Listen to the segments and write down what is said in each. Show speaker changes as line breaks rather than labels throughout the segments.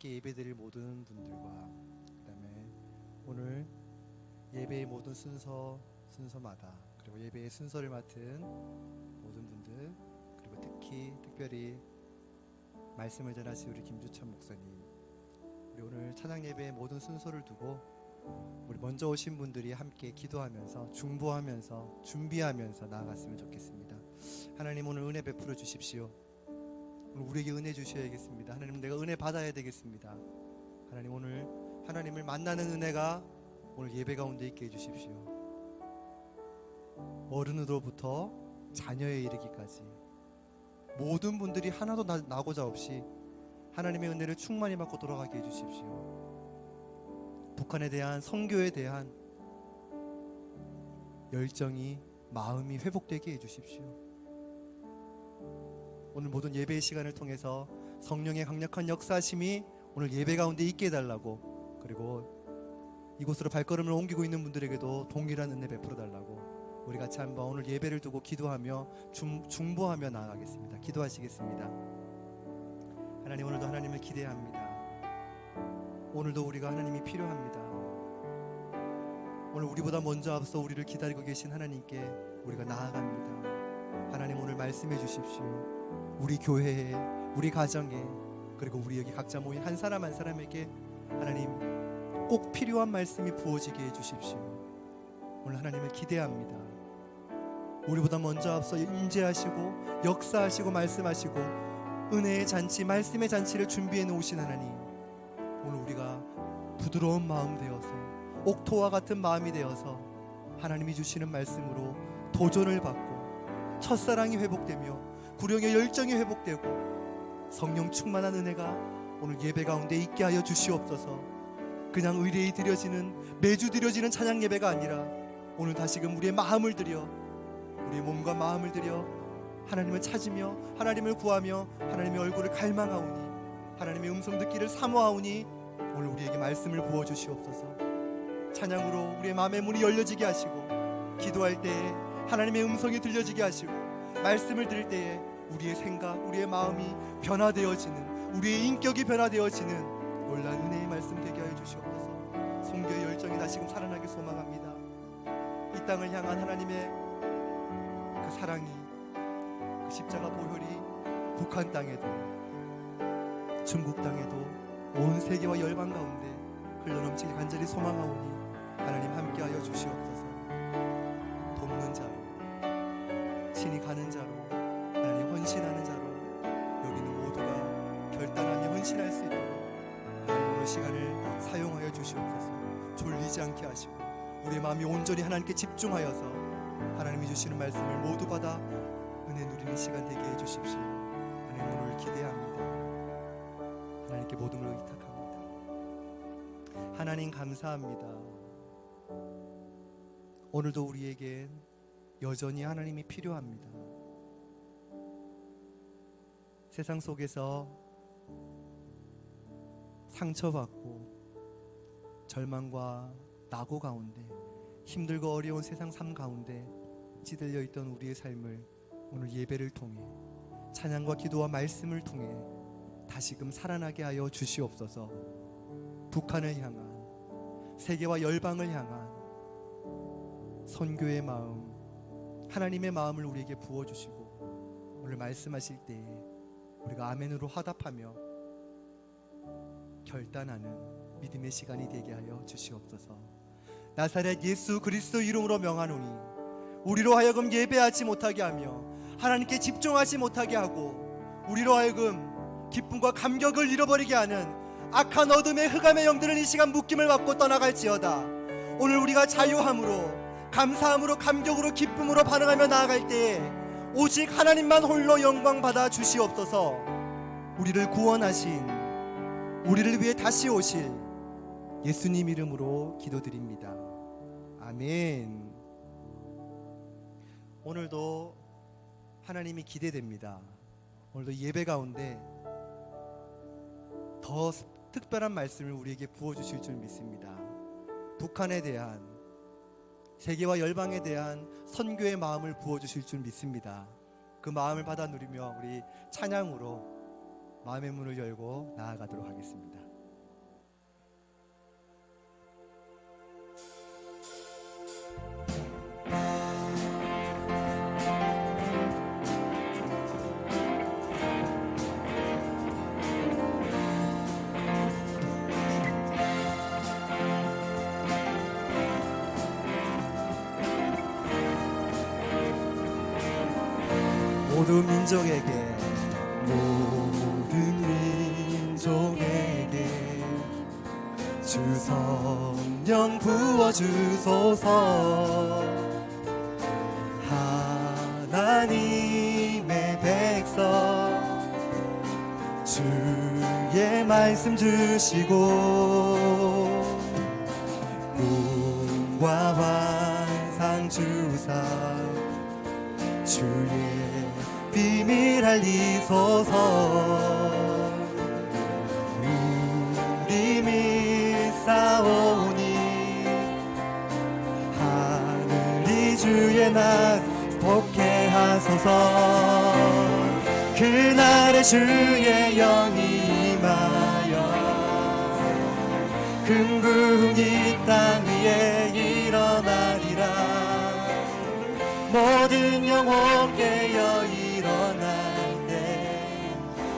함께 예배드릴 모든 분들과 그다음에 오늘 예배의 모든 순서마다 그리고 예배의 순서를 맡은 모든 분들 그리고 특별히 말씀을 전하신 우리 김주찬 목사님, 우리 오늘 찬양 예배의 모든 순서를 두고 우리 먼저 오신 분들이 함께 기도하면서 중보하면서 준비하면서 나아갔으면 좋겠습니다. 하나님, 오늘 은혜 베풀어 주십시오. 오늘 우리에게 은혜 주셔야겠습니다. 하나님, 내가 은혜 받아야 되겠습니다. 하나님, 오늘 하나님을 만나는 은혜가 오늘 예배 가운데 있게 해주십시오. 어른으로부터 자녀에 이르기까지 모든 분들이 하나도 나고자 없이 하나님의 은혜를 충만히 받고 돌아가게 해주십시오. 북한에 대한 선교에 대한 열정이, 마음이 회복되게 해주십시오. 오늘 모든 예배의 시간을 통해서 성령의 강력한 역사심이 오늘 예배 가운데 있게 해달라고, 그리고 이곳으로 발걸음을 옮기고 있는 분들에게도 동일한 은혜 베풀어 달라고 우리 같이 한번 오늘 예배를 두고 기도하며 중보하며 나아가겠습니다. 기도하시겠습니다. 하나님, 오늘도 하나님을 기대합니다. 오늘도 우리가 하나님이 필요합니다. 오늘 우리보다 먼저 앞서 우리를 기다리고 계신 하나님께 우리가 나아갑니다. 하나님, 오늘 말씀해 주십시오. 우리 교회에, 우리 가정에, 그리고 우리 여기 각자 모인 한 사람 한 사람에게 하나님 꼭 필요한 말씀이 부어지게 해주십시오. 오늘 하나님을 기대합니다. 우리보다 먼저 앞서 임재하시고 역사하시고 말씀하시고 은혜의 잔치, 말씀의 잔치를 준비해 놓으신 하나님, 오늘 우리가 부드러운 마음 되어서 옥토와 같은 마음이 되어서 하나님이 주시는 말씀으로 도전을 받고 첫사랑이 회복되며 구령의 열정이 회복되고 성령 충만한 은혜가 오늘 예배 가운데 있게 하여 주시옵소서. 그냥 의례히 드려지는, 매주 드려지는 찬양 예배가 아니라 오늘 다시금 우리의 마음을 들여, 우리의 몸과 마음을 들여 하나님을 찾으며 하나님을 구하며 하나님의 얼굴을 갈망하오니, 하나님의 음성 듣기를 사모하오니 오늘 우리에게 말씀을 부어주시옵소서. 찬양으로 우리의 마음의 문이 열려지게 하시고, 기도할 때에 하나님의 음성이 들려지게 하시고, 말씀을 들을 때에 우리의 생각, 우리의 마음이 변화되어지는, 우리의 인격이 변화되어지는 놀라운 은혜의 말씀 되게 하여 주시옵소서. 선교의 열정이 다시금 살아나길 소망합니다. 이 땅을 향한 하나님의 그 사랑이, 그 십자가 보혈이 북한 땅에도 중국 땅에도 온 세계와 열방 가운데 흘러넘치길 간절히 소망하오니 하나님 함께하여 주시옵소서. 돕는 자로, 친히 가는 자로, 하나님 헌신하는 자로 여기는 모두가 결단하며 헌신할 수 있도록 하나님 오늘 시간을 사용하여 주시옵소서. 졸리지 않게 하시고 우리의 마음이 온전히 하나님께 집중하여서 하나님이 주시는 말씀을 모두 받아 은혜 누리는 시간 되게 해주십시오. 하나님, 오늘 기대합니다. 하나님께 모든 걸 의탁합니다. 하나님, 감사합니다. 오늘도 우리에겐 여전히 하나님이 필요합니다. 세상 속에서 상처받고 절망과 낙오 가운데, 힘들고 어려운 세상 삶 가운데 찌들려 있던 우리의 삶을 오늘 예배를 통해, 찬양과 기도와 말씀을 통해 다시금 살아나게 하여 주시옵소서. 북한을 향한, 세계와 열방을 향한 선교의 마음, 하나님의 마음을 우리에게 부어주시고 오늘 말씀하실 때에 우리가 아멘으로 화답하며 결단하는 믿음의 시간이 되게 하여 주시옵소서. 나사렛 예수 그리스도 이름으로 명하노니 우리로 하여금 예배하지 못하게 하며 하나님께 집중하지 못하게 하고 우리로 하여금 기쁨과 감격을 잃어버리게 하는 악한 어둠의 흑암의 영들은 이 시간 묶임을 받고 떠나갈지어다. 오늘 우리가 자유함으로, 감사함으로, 감격으로, 기쁨으로 반응하며 나아갈 때에 오직 하나님만 홀로 영광 받아 주시옵소서. 우리를 구원하신, 우리를 위해 다시 오실 예수님 이름으로 기도드립니다. 아멘. 오늘도 하나님이 기대됩니다. 오늘도 예배 가운데 더 특별한 말씀을 우리에게 부어주실 줄 믿습니다. 북한에 대한, 세계와 열방에 대한 선교의 마음을 부어주실 줄 믿습니다. 그 마음을 받아 누리며 우리 찬양으로 마음의 문을 열고 나아가도록 하겠습니다. 모든 민족에게 주 성령 부어주소서. 하나님의 백성 주의 말씀 주시고 꿈과 환상 주사 주의 비밀 알리소서. 우리 믿사오니 하늘이 주의 날 복케 하소서. 그날에 주의 영이 임하여 금붕이 땅 위에 일어나리라. 모든 영혼 깨어 일어날 때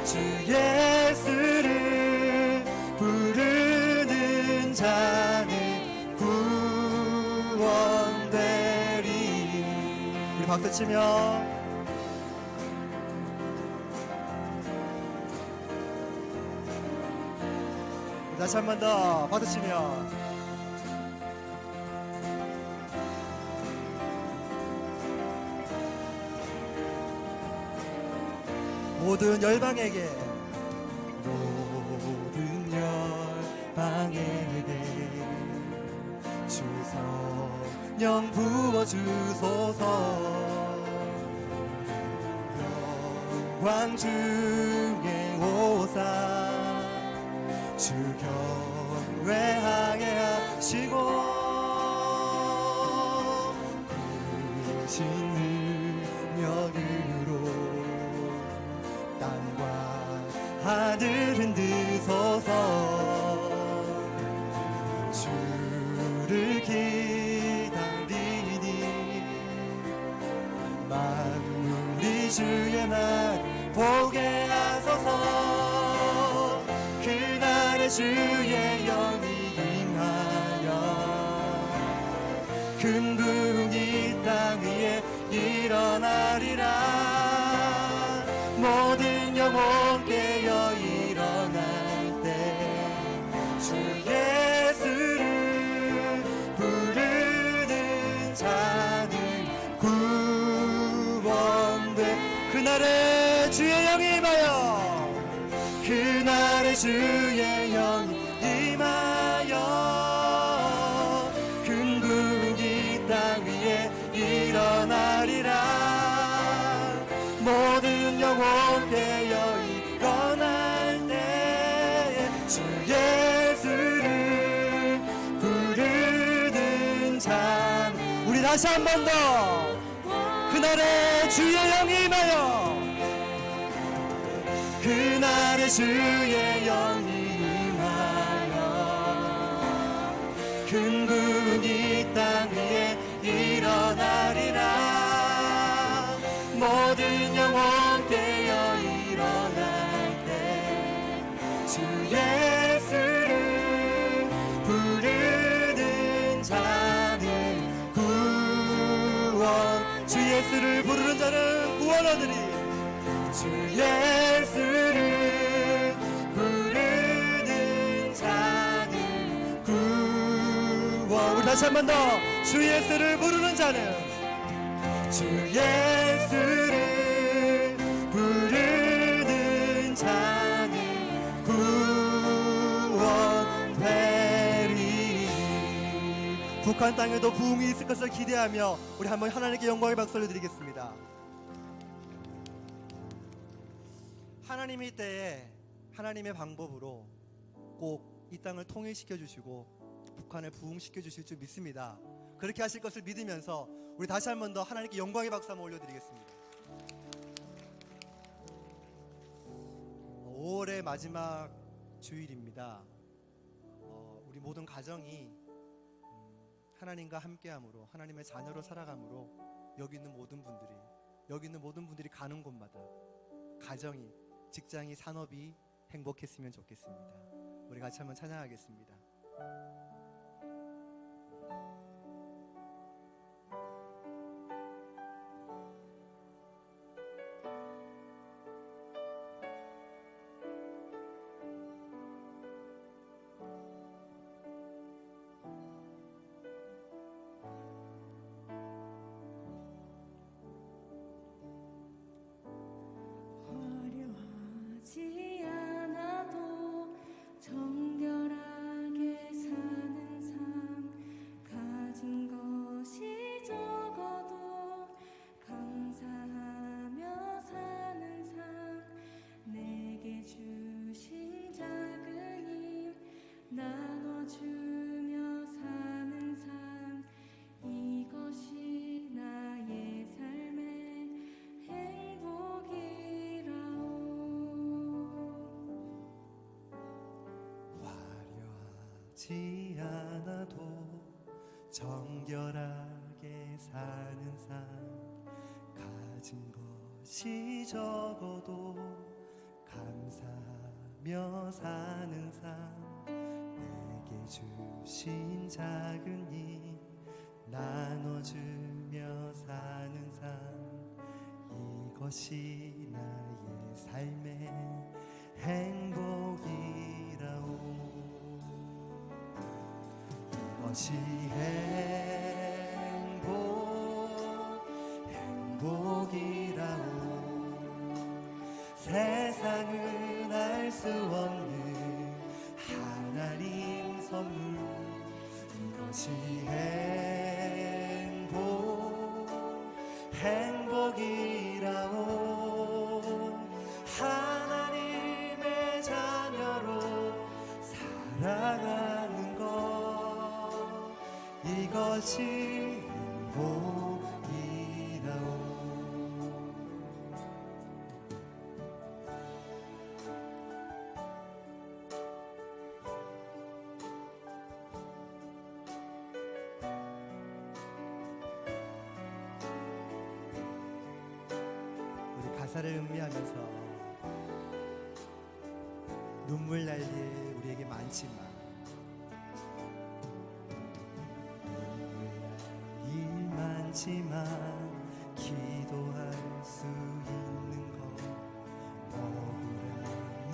주 예수를 부르는 자는 구원되리. 우리 박수치며 다시 한 번 더 박수치며 모든 열방에게 주 성령 부어주소서. 영광 중에 오사 주 경외하게 하시고 크신 능력으로 땅과 하늘 흔드소서. 주를 기다리니 만물이 주의 날 보게 하소서. 그날에 주의 영이 임하여 금붕이 땅 위에 일어나리라. 모든 영혼 깨어 일어날 때 주 예수를 부르는 자는 구원돼. 그날에 주의 영이 임하여 그날에 주의 영이 임하여 금붕이 땅 위에 일어나리라. 모든 영혼 깨어 일어날 때 주 예수를 부르는 자. 우리 다시 한 번 더. 그날에 주의 영이 임하여 그날에 주의 영이 임하여 금붕이 땅 위에 일어나리라. 모든 영혼 깨어 일어날 때 주 예수를 부르는 자는 구원. 주 예수를 부르는 자는 구원 얻으리. 주 예수를 부르는 자는 구원. 우리 다시 한 번 더. 주 예수를 부르는 자는 주 예수를 부르는 자는 구원되리. 북한 땅에도 부흥이 있을 것을 기대하며 우리 한번 하나님께 영광의 박수를 드리겠습니다. 하나님이 때에 하나님의 방법으로 꼭 이 땅을 통일시켜 주시고 북한을 부흥시켜 주실 줄 믿습니다. 그렇게 하실 것을 믿으면서 우리 다시 한 번 더 하나님께 영광의 박수 한번 올려드리겠습니다. 5월의 마지막 주일입니다. 우리 모든 가정이 하나님과 함께함으로 하나님의 자녀로 살아감으로 여기 있는 모든 분들이 가는 곳마다 가정이, 직장이, 산업이 행복했으면 좋겠습니다. 우리 같이 한번 찬양하겠습니다. 지 않아도 정결하게 사는 삶, 가진 것이 적어도 감사하며 사는 삶, 내게 주신 작은 일 나눠주며 사는 삶, 이것이 나의 삶의 행복이라오. 이것이 행복이라오. 세상은 알 수 없는 하나님 선물, 이것이 행복이라오. 하나님의 자녀로 살아가는 것, 이것이 행복이라오. 가사를 음미하면서 눈물 날 일 우리에게 많지만, 일 많지만 기도할 수 있는 것, 억울한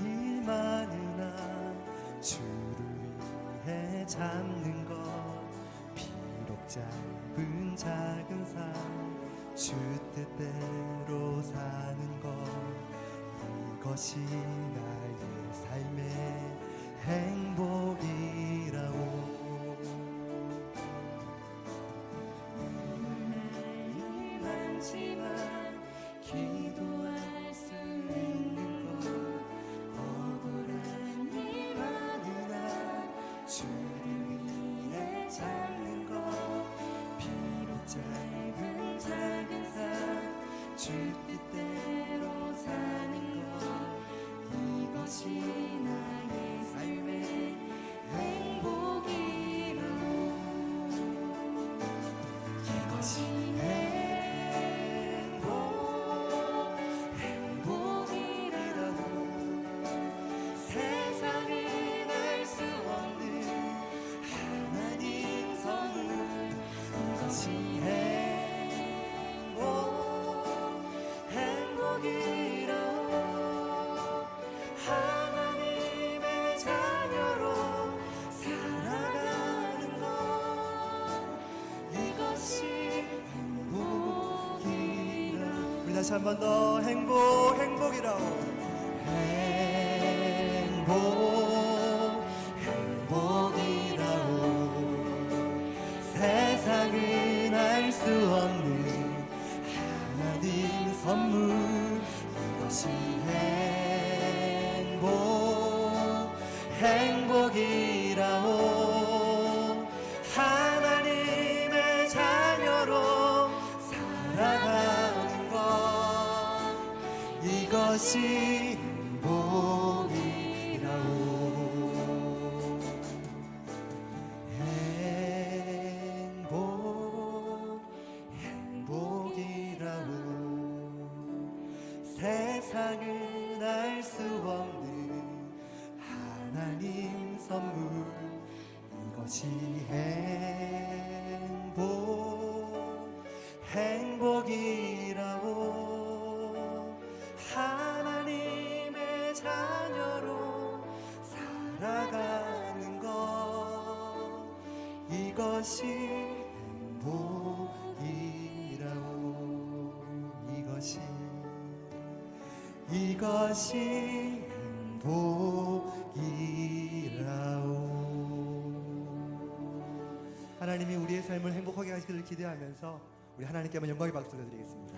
일 많으나 주를 위해 잡는 것, 비록 짧은 작은 삶 주 뜻대로 사는 것, 이것이 나의 삶의 행복이라오. 일 많지만 기도할 수 있는 것, 억울한 일 많으나 주를 위해 잡는 것, 비록 작은 주 뜻대로 사는 것, 이것이 나의 삶의 행복이라오. 이것이 행복이라오. 세상은 알 수 없는 하나님 선물, 이것이 하나님의 자녀로 살아가는 것, 이것이 행복이라오. 우리 다시 한 번 더 행복이라오. 행복이라오. 세상은 알 수 없는 하나님 선물, 이것이 행복이라오. 하나님의 자녀로 살아가는 것, 이것이 행복이라오. 행복이라오. 세상은 알 수 없는 하나님 선물, 이것이 행복이라오. 하나님의 자녀로 살아가는 것, 이것이 행복이라오. 이것이 행복이라오. 하나님이 우리의 삶을 행복하게 하시기를 기대하면서 우리 하나님께 한번 영광의 박수 드리겠습니다.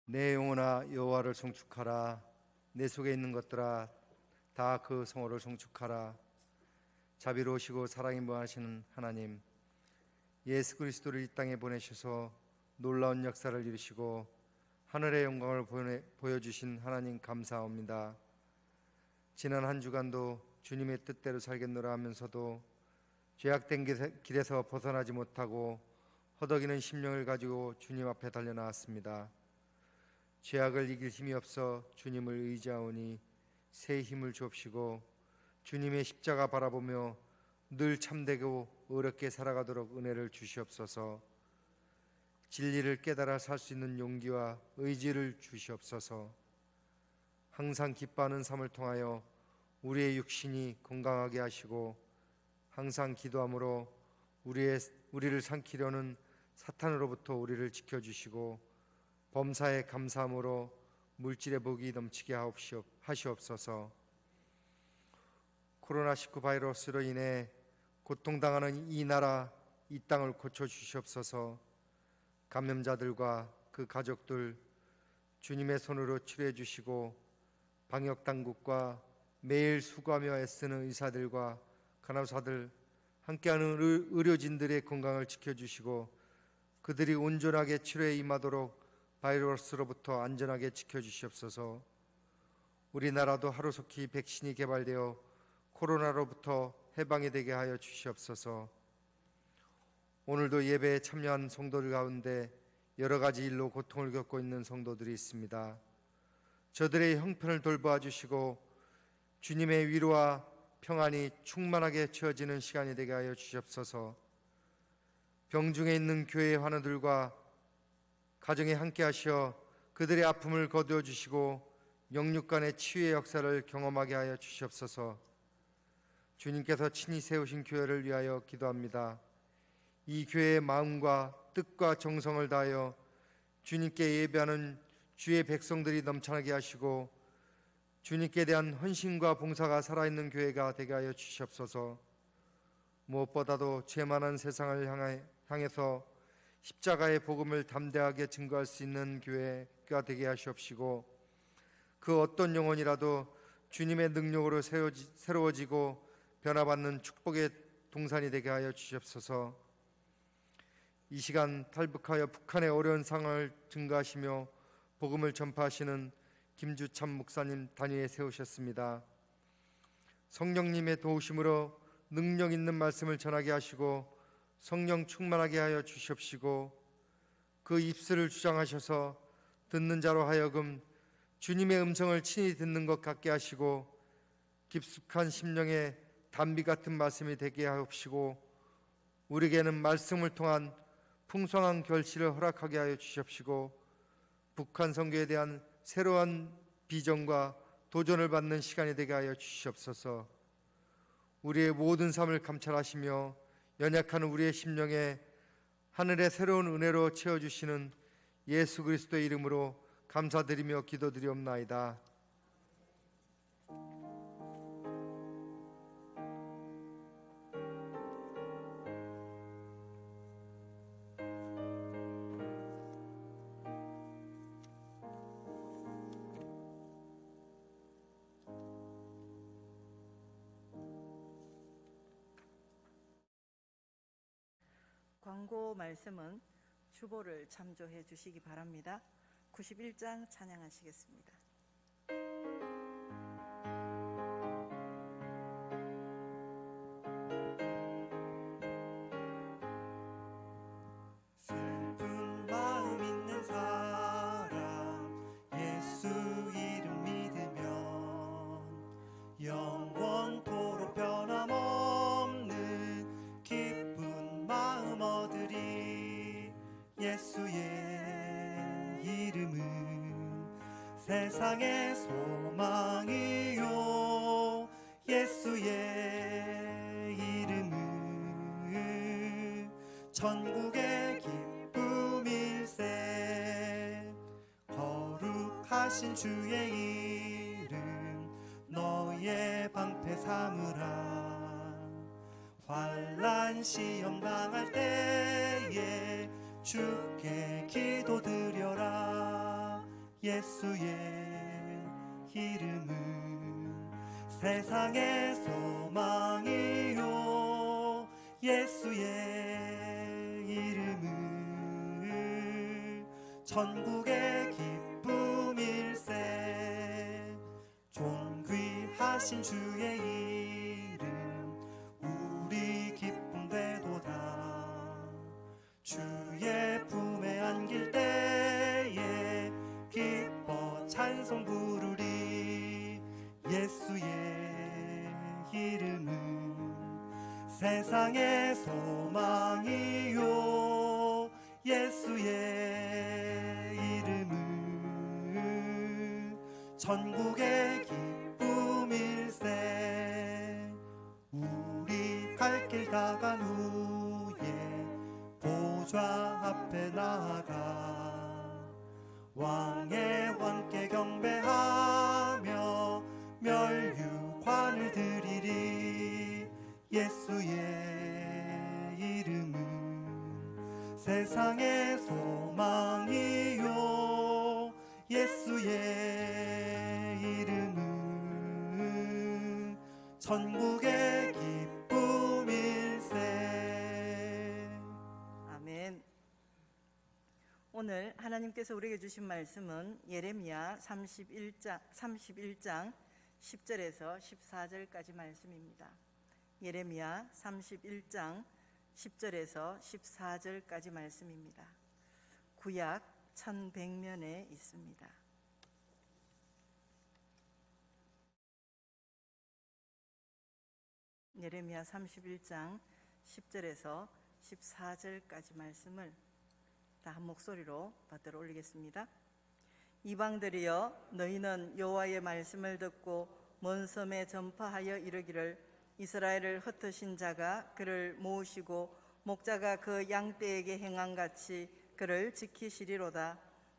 내 영혼아 여호와를 송축하라. 내 속에 있는 것들아 다 그 성호를 송축하라. 자비로우시고 사랑이 무하시는 하나님, 예수 그리스도를 이 땅에 보내셔서 놀라운 역사를 이루시고 하늘의 영광을 보여주신 하나님 감사합니다. 지난 한 주간도 주님의 뜻대로 살겠노라 하면서도 죄악된 길에서 벗어나지 못하고 허덕이는 심령을 가지고 주님 앞에 달려나왔습니다. 죄악을 이길 힘이 없어 주님을 의지하오니 새 힘을 주옵시고 주님의 십자가 바라보며 늘 참되고 어렵게 살아가도록 은혜를 주시옵소서. 진리를 깨달아 살 수 있는 용기와 의지를 주시옵소서. 항상 기뻐하는 삶을 통하여 우리의 육신이 건강하게 하시고 항상 기도함으로 우리를 삼키려는 사탄으로부터 우리를 지켜주시고 범사에 감사함으로 물질의 복이 넘치게 하시옵소서. 코로나19 바이러스로 인해 고통당하는 이 나라, 이 땅을 고쳐주시옵소서. 감염자들과 그 가족들 주님의 손으로 치료해 주시고 방역당국과 매일 수고하며 애쓰는 의사들과 간호사들, 함께하는 의료진들의 건강을 지켜주시고 그들이 온전하게 치료에 임하도록 바이러스로부터 안전하게 지켜주시옵소서. 우리나라도 하루속히 백신이 개발되어 코로나로부터 해방이 되게 하여 주시옵소서. 오늘도 예배에 참여한 성도들 가운데 여러 가지 일로 고통을 겪고 있는 성도들이 있습니다. 저들의 형편을 돌보아 주시고 주님의 위로와 평안이 충만하게 채워지는 시간이 되게 하여 주시옵소서. 병중에 있는 교회의 환우들과 가정에 함께 하시어 그들의 아픔을 거두어 주시고 영육 간의 치유의 역사를 경험하게 하여 주시옵소서. 주님께서 친히 세우신 교회를 위하여 기도합니다. 이 교회의 마음과 뜻과 정성을 다하여 주님께 예배하는 주의 백성들이 넘쳐나게 하시고 주님께 대한 헌신과 봉사가 살아있는 교회가 되게 하여 주시옵소서. 무엇보다도 죄 많은 세상을 향해서 십자가의 복음을 담대하게 증거할 수 있는 교회가 되게 하시옵시고 그 어떤 영혼이라도 주님의 능력으로 새로워지고 변화받는 축복의 동산이 되게 하여 주시옵소서. 이 시간 탈북하여 북한의 어려운 상황을 증거하시며 복음을 전파하시는 김주참 목사님 단위에 세우셨습니다. 성령님의 도우심으로 능력 있는 말씀을 전하게 하시고 성령 충만하게 하여 주시옵시고 그 입술을 주장하셔서 듣는 자로 하여금 주님의 음성을 친히 듣는 것 같게 하시고 깊숙한 심령에 단비 같은 말씀이 되게 하옵시고 우리에게는 말씀을 통한 풍성한 결실을 허락하게 하여 주시옵시고 북한 선교에 대한 새로운 비전과 도전을 받는 시간이 되게 하여 주시옵소서. 우리의 모든 삶을 감찰하시며 연약한 우리의 심령에 하늘의 새로운 은혜로 채워주시는 예수 그리스도의 이름으로 감사드리며 기도드리옵나이다.
광고 말씀은 주보를 참조해 주시기 바랍니다. 91장 찬양하시겠습니다.
슬픈 마음 있는 사람 예수 이름 믿으면 영원토록 변함없는 기쁜 마음 얻으리. 예수의 이름은 세상의 소망이요 예수의 이름은 천국의 기쁨일세. 거룩하신 주의 이름 너의 방패 삼으라. 환난 시험 당할 때에 주께 기도드려라. 예수의 이름은 세상의 소망이요 예수의 이름은 천국의 기쁨일세 존귀하신 주의 이름 우리 기쁨 되도다 주의 품에 안길 때에 기뻐 찬송 부르리 예수의 이름은 세상의 소망이요 예수의 이름은 천국의 기쁨일세 우리 갈 길 다 간 후에 보좌 앞에 나아가 왕의 왕께 경배하며 멸류관을 드리리 예수의 이름은 세상의 소망이요 예수의 이름은 천국의 기쁨일세
아멘. 오늘 하나님께서 우리에게 주신 말씀은 예레미야 31장 10절에서 14절까지 말씀입니다. 예레미야 31장 10절에서 14절까지 말씀입니다. 구약 1100면에 있습니다. 예레미야 31장 10절에서 14절까지 말씀을 다 한 목소리로 받들어 올리겠습니다. 이방들이여 너희는 여호와의 말씀을 듣고 먼 섬에 전파하여 이르기를 이스라엘을 흩으신 자가 그를 모으시고 목자가 그 양떼에게 행한 같이 그를 지키시리로다.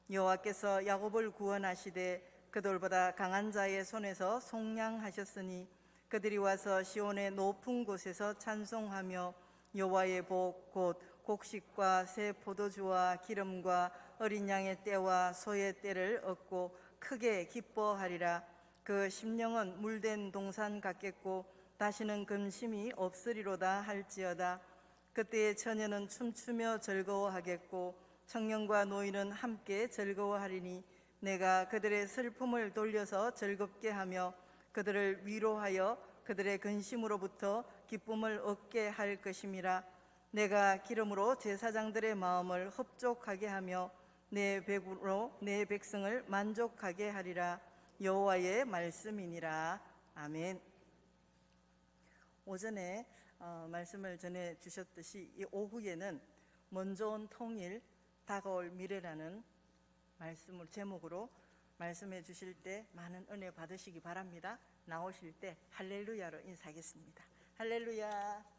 여호와께서 야곱을 구원하시되 그들보다 강한 자의 손에서 속량하셨으니 그들이 와서 시온의 높은 곳에서 찬송하며 여호와의 복 곧 곡식과 새 포도주와 기름과 어린 양의 떼와 소의 떼를 얻고 크게 기뻐하리라. 그 심령은 물된 동산 같겠고 다시는 근심이 없으리로다 할지어다. 그때의 처녀는 춤추며 즐거워하겠고 청년과 노인은 함께 즐거워하리니 내가 그들의 슬픔을 돌려서 즐겁게 하며 그들을 위로하여 그들의 근심으로부터 기쁨을 얻게 할 것임이라. 내가 기름으로 제사장들의 마음을 흡족하게 하며 내 백으로 내 백성을 만족하게 하리라. 여호와의 말씀이니라. 아멘. 오전에 말씀을 전해 주셨듯이 이 오후에는 먼저 온 통일 다가올 미래라는 말씀을 제목으로 말씀해 주실 때 많은 은혜 받으시기 바랍니다. 나오실 때 할렐루야로 인사하겠습니다. 할렐루야.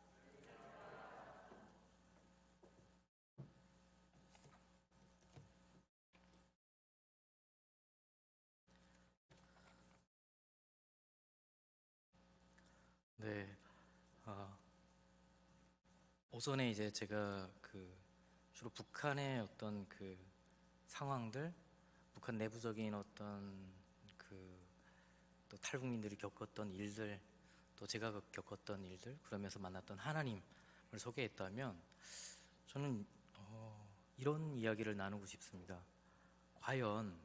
네, 오전에 이제 제가 주로 북한의 어떤 상황들, 북한 내부적인 어떤 또 탈북민들이 겪었던 일들, 또 제가 겪었던 일들, 그러면서 만났던 하나님을 소개했다면 저는 이런 이야기를 나누고 싶습니다. 과연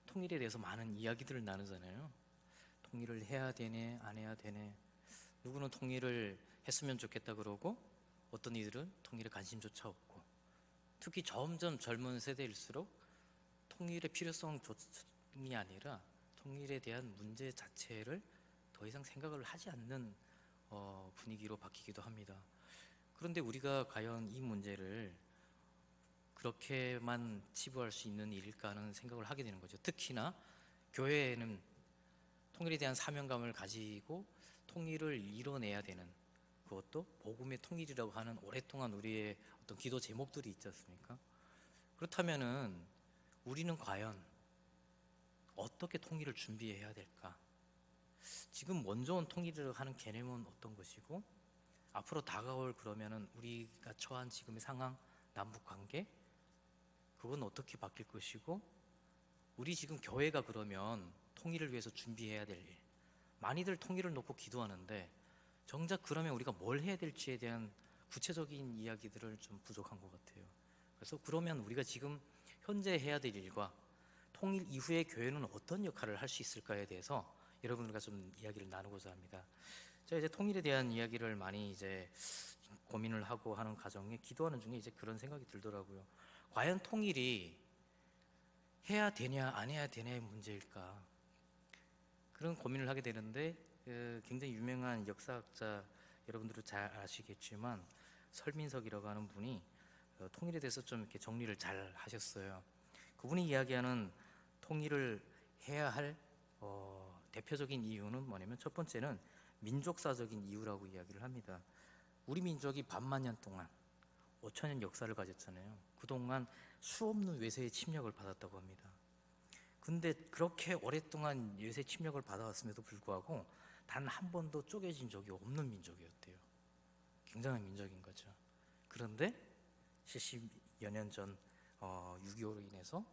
통일에 대해서 많은 이야기들을 나누잖아요. 통일을 해야 되네, 안 해야 되네. 누구는 통일을 했으면 좋겠다 그러고 어떤 이들은 통일에 관심조차 없고, 특히 점점 젊은 세대일수록 통일의 필요성이 아니라 통일에 대한 문제 자체를 더 이상 생각을 하지 않는 분위기로 바뀌기도 합니다. 그런데 우리가 과연 이 문제를 그렇게만 치부할 수 있는 일일까 하는 생각을 하게 되는 거죠. 특히나 교회에는 통일에 대한 사명감을 가지고 통일을 이뤄내야 되는, 그것도 복음의 통일이라고 하는 오랫동안 우리의 어떤 기도 제목들이 있지 않습니까? 그렇다면은 우리는 과연 어떻게 통일을 준비해야 될까? 지금 먼저 온 통일을 하는 개념은 어떤 것이고, 앞으로 다가올 그러면은 우리가 처한 지금의 상황, 남북 관계, 그건 어떻게 바뀔 것이고, 우리 지금 교회가 그러면 통일을 위해서 준비해야 될 일, 많이들 통일을 놓고 기도하는데 정작 그러면 우리가 뭘 해야 될지에 대한 구체적인 이야기들을 좀 부족한 것 같아요. 그래서 그러면 우리가 지금 현재 해야 될 일과 통일 이후의 교회는 어떤 역할을 할 수 있을까에 대해서 여러분들과 좀 이야기를 나누고자 합니다. 제가 이제 통일에 대한 이야기를 많이 이제 고민을 하고 하는 과정에 기도하는 중에 이제 그런 생각이 들더라고요. 과연 통일이 해야 되냐 안 해야 되냐의 문제일까? 그런 고민을 하게 되는데 굉장히 유명한 역사학자 여러분들도 잘 아시겠지만 설민석이라고 하는 분이 통일에 대해서 좀 이렇게 정리를 잘 하셨어요. 그분이 이야기하는 통일을 해야 할 대표적인 이유는 뭐냐면 첫 번째는 민족사적인 이유라고 이야기를 합니다. 우리 민족이 반만 년 동안 5천년 역사를 가졌잖아요. 그동안 수없는 외세의 침략을 받았다고 합니다. 근데 그렇게 오랫동안 외세 침략을 받아왔음에도 불구하고 단 한 번도 쪼개진 적이 없는 민족이었대요. 굉장한 민족인 거죠. 그런데 70여 년 전 6.25로 인해서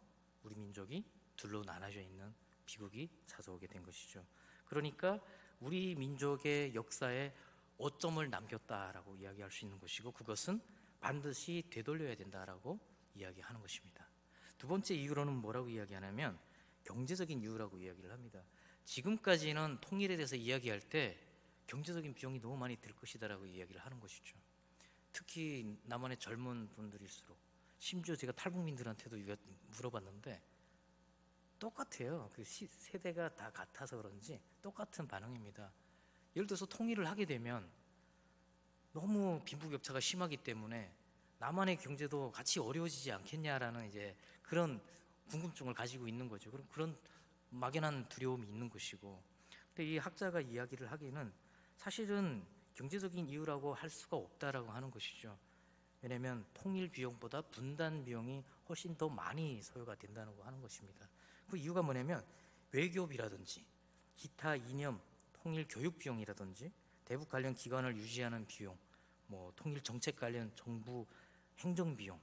우리 민족이 둘로 나눠져 있는 비극이 찾아오게 된 것이죠. 그러니까 우리 민족의 역사에 오점을 남겼다라고 이야기할 수 있는 것이고 그것은 반드시 되돌려야 된다라고 이야기하는 것입니다. 두 번째 이유로는 뭐라고 이야기하냐면 경제적인 이유라고 이야기를 합니다. 지금까지는 통일에 대해서 이야기할 때 경제적인 비용이 너무 많이 들 것이다라고 이야기를 하는 것이죠. 특히 남한의 젊은 분들일수록 심지어 제가 탈북민들한테도 이거 물어봤는데 똑같아요. 그 세대가 다 같아서 그런지 똑같은 반응입니다. 예를 들어서 통일을 하게 되면 너무 빈부격차가 심하기 때문에 남한의 경제도 같이 어려워지지 않겠냐라는 이제 그런 궁금증을 가지고 있는 거죠. 그런 막연한 두려움이 있는 것이고, 근데 이 학자가 이야기를 하기는 사실은 경제적인 이유라고 할 수가 없다라고 하는 것이죠. 왜냐하면 통일 비용보다 분단 비용이 훨씬 더 많이 소요가 된다고 하는 것입니다. 그 이유가 뭐냐면 외교비라든지 기타 이념 통일 교육 비용이라든지 대북 관련 기관을 유지하는 비용, 뭐 통일 정책 관련 정부 행정 비용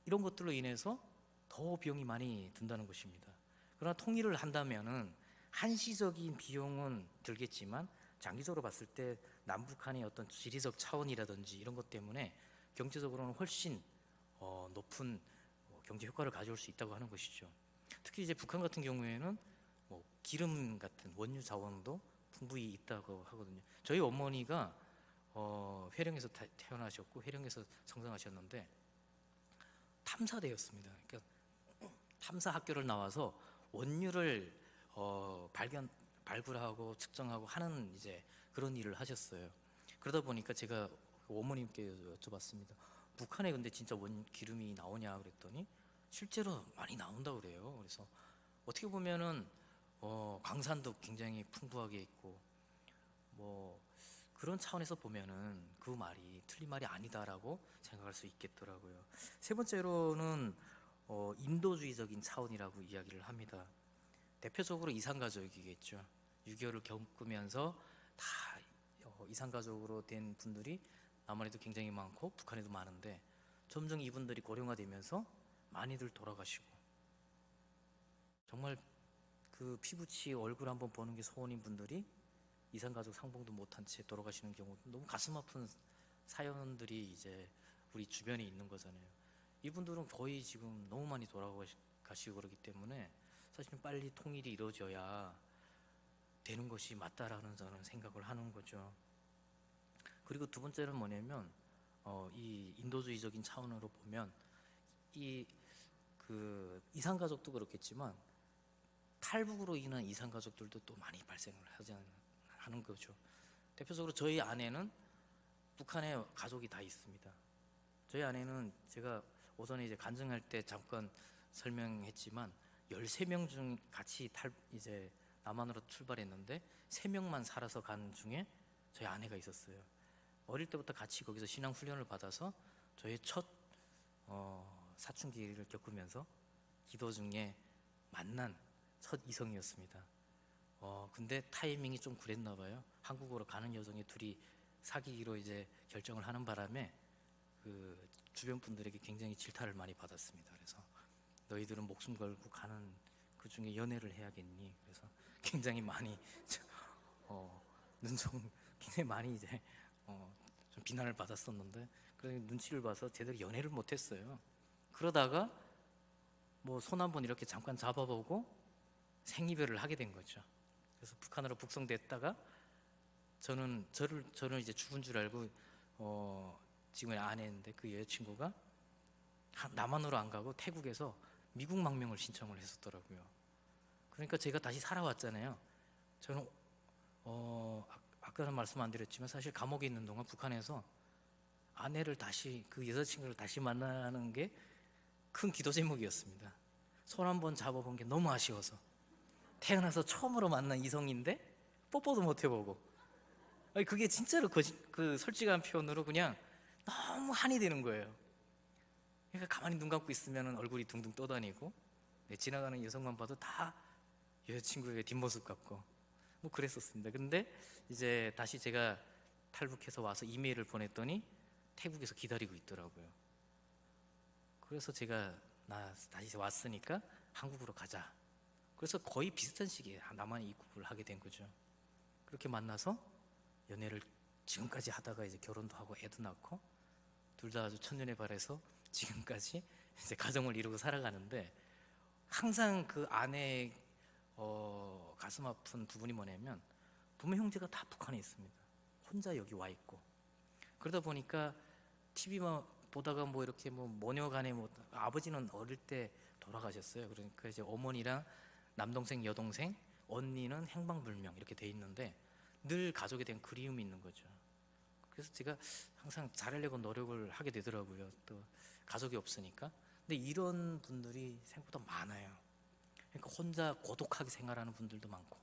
이런 것들로 인해서 더 비용이 많이 든다는 것입니다. 그러나 통일을 한다면은 한시적인 비용은 들겠지만 장기적으로 봤을 때 남북한의 어떤 지리적 차원이라든지 이런 것 때문에 경제적으로는 훨씬 높은 경제 효과를 가져올 수 있다고 하는 것이죠. 특히 이제 북한 같은 경우에는 뭐 기름 같은 원유 자원도 풍부히 있다고 하거든요. 저희 어머니가 회령에서 태어나셨고 회령에서 성장하셨는데 탐사대였습니다. 그러니까 탐사 학교를 나와서 원유를 발굴하고 측정하고 하는 이제 그런 일을 하셨어요. 그러다 보니까 제가 어머님께 여쭤봤습니다. 북한에 근데 진짜 기름이 나오냐 그랬더니 실제로 많이 나온다고 그래요. 그래서 어떻게 보면은 강산도 굉장히 풍부하게 있고 뭐 그런 차원에서 보면은 그 말이 틀린 말이 아니다라고 생각할 수 있겠더라고요. 세 번째로는 인도주의적인 차원이라고 이야기를 합니다. 대표적으로 이산가족이겠죠. 6.25를 겪으면서 다 이산가족으로 된 분들이 남한에도 굉장히 많고 북한에도 많은데 점점 이분들이 고령화되면서 많이들 돌아가시고 정말 그 피부치 얼굴 한번 보는 게 소원인 분들이 이산가족 상봉도 못한 채 돌아가시는 경우 너무 가슴 아픈 사연들이 이제 우리 주변에 있는 거잖아요. 이분들은 거의 지금 너무 많이 돌아가시고 그러기 때문에 사실은 빨리 통일이 이루어져야 되는 것이 맞다라는 저는 생각을 하는 거죠. 그리고 두 번째는 뭐냐면 이 인도주의적인 차원으로 보면 그 이산가족도 그렇겠지만 탈북으로 인한 이산가족들도 또 많이 발생을 하는 거죠. 대표적으로 저희 아내는 북한에 가족이 다 있습니다. 저희 아내는 제가 오전에 이제 간증할 때 잠깐 설명했지만 13명 중 같이 이제 남한으로 출발했는데 3명만 살아서 간 중에 저희 아내가 있었어요. 어릴 때부터 같이 거기서 신앙 훈련을 받아서 저의 첫 사춘기를 겪으면서 기도 중에 만난 첫 이성이었습니다. 근데 타이밍이 좀 그랬나 봐요. 한국으로 가는 여정에 둘이 사귀기로 이제 결정을 하는 바람에 그 주변 분들에게 굉장히 질타를 많이 받았습니다. 그래서 너희들은 목숨 걸고 가는 그 중에 연애를 해야겠니? 그래서 굉장히 많이 눈총 굉장히 많이 이제 좀 비난을 받았었는데 그래서 눈치를 봐서 제대로 연애를 못했어요. 그러다가 뭐 손 한번 이렇게 잠깐 잡아보고 생이별을 하게 된 거죠. 그래서 북한으로 북송됐다가 저는 이제 죽은 줄 알고 지금의 아내인데 그 여자친구가 남한으로 안 가고 태국에서 미국 망명을 신청을 했었더라고요. 그러니까 제가 다시 살아왔잖아요. 저는 아까는 말씀 안 드렸지만 사실 감옥에 있는 동안 북한에서 아내를 다시 그 여자친구를 다시 만나는 게 큰 기도 제목이었습니다. 손 한번 잡아본 게 너무 아쉬워서 태어나서 처음으로 만난 이성인데 뽀뽀도 못 해보고 아니 그게 진짜로 그 솔직한 표현으로 그냥 너무 한이 되는 거예요. 그러니까 가만히 눈 감고 있으면 얼굴이 둥둥 떠다니고 지나가는 여성만 봐도 다 여자친구의 뒷모습 같고 뭐 그랬었습니다. 근데 이제 다시 제가 탈북해서 와서 이메일을 보냈더니 태국에서 기다리고 있더라고요. 그래서 제가 다시 왔으니까 한국으로 가자. 그래서 거의 비슷한 시기에 남한에 입국을 하게 된 거죠. 그렇게 만나서 연애를 지금까지 하다가 이제 결혼도 하고 애도 낳고 둘 다 아주 천년에 발해서 지금까지 이제 가정을 이루고 살아가는데 항상 그 아내의 가슴 아픈 부분이 뭐냐면 부모 형제가 다 북한에 있습니다. 혼자 여기 와 있고 그러다 보니까 TV만 보다가 뭐 이렇게 뭐 모녀간에 뭐 아버지는 어릴 때 돌아가셨어요. 그러니까 이제 어머니랑 남동생, 여동생, 언니는 행방불명 이렇게 돼 있는데 늘 가족에 대한 그리움이 있는 거죠. 그래서 제가 항상 잘하려고 노력을 하게 되더라고요. 또 가족이 없으니까. 근데 이런 분들이 생각보다 많아요. 그러니까 혼자 고독하게 생활하는 분들도 많고